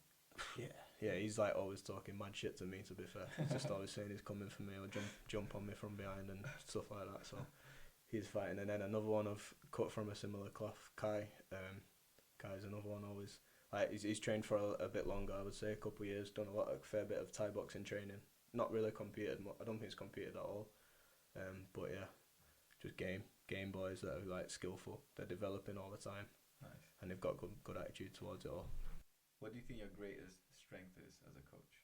Yeah. He's like always talking mad shit to me. To be fair, he's just always saying he's coming for me or jump on me from behind and stuff like that. So he's fighting. And then another one I've cut from a similar cloth, Kai. Kai's another one always. Like he's trained for a bit longer, I would say, a couple of years. Done a fair bit of Thai boxing training. Not really competed. I don't think he's competed at all. But yeah, just game boys that are like skillful. They're developing all the time. Nice. And they've got good attitude towards it all. What do you think your greatest strength is as a coach?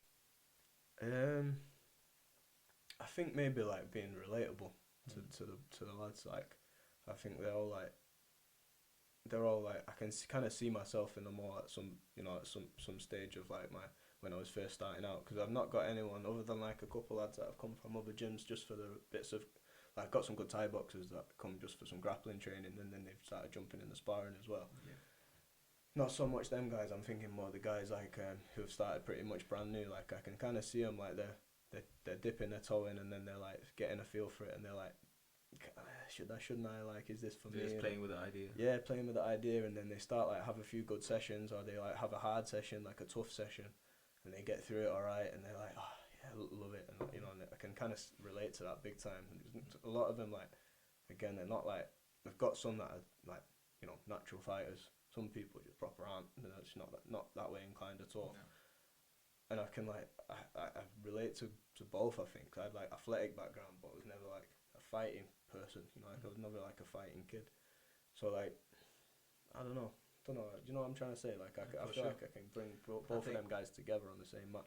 I think maybe like being relatable to the lads. Like, I think they're all like I can kind of see myself in them all at some stage of like when I was first starting out, because I've not got anyone other than like a couple lads that have come from other gyms just for the bits of like, got some good Thai boxers that come just for some grappling training, and then they've started jumping in the sparring as well. Yeah. Not so much them guys. I'm thinking more the guys like who have started pretty much brand new. Like, I can kind of see them like they're dipping their toe in, and then they're like getting a feel for it, and they're like, shouldn't I, like, is this for me? Just playing with the idea. Yeah, playing with the idea, and then they start like have a few good sessions, or they like have a hard session, like a tough session, and they get through it all right, and they're like, oh yeah, love it, and and I can kind of relate to that big time. And a lot of them, like, again, they're not like, they've got some that are like natural fighters. Some people just proper aren't. They're just not that way inclined at all. No. And I can like I relate to both. I think I had like athletic background, but I was never like a fighting person. Like, I was never like a fighting kid. So like, I don't know. Do you know what I'm trying to say? Like, I feel like I can bring both of them guys together on the same mat.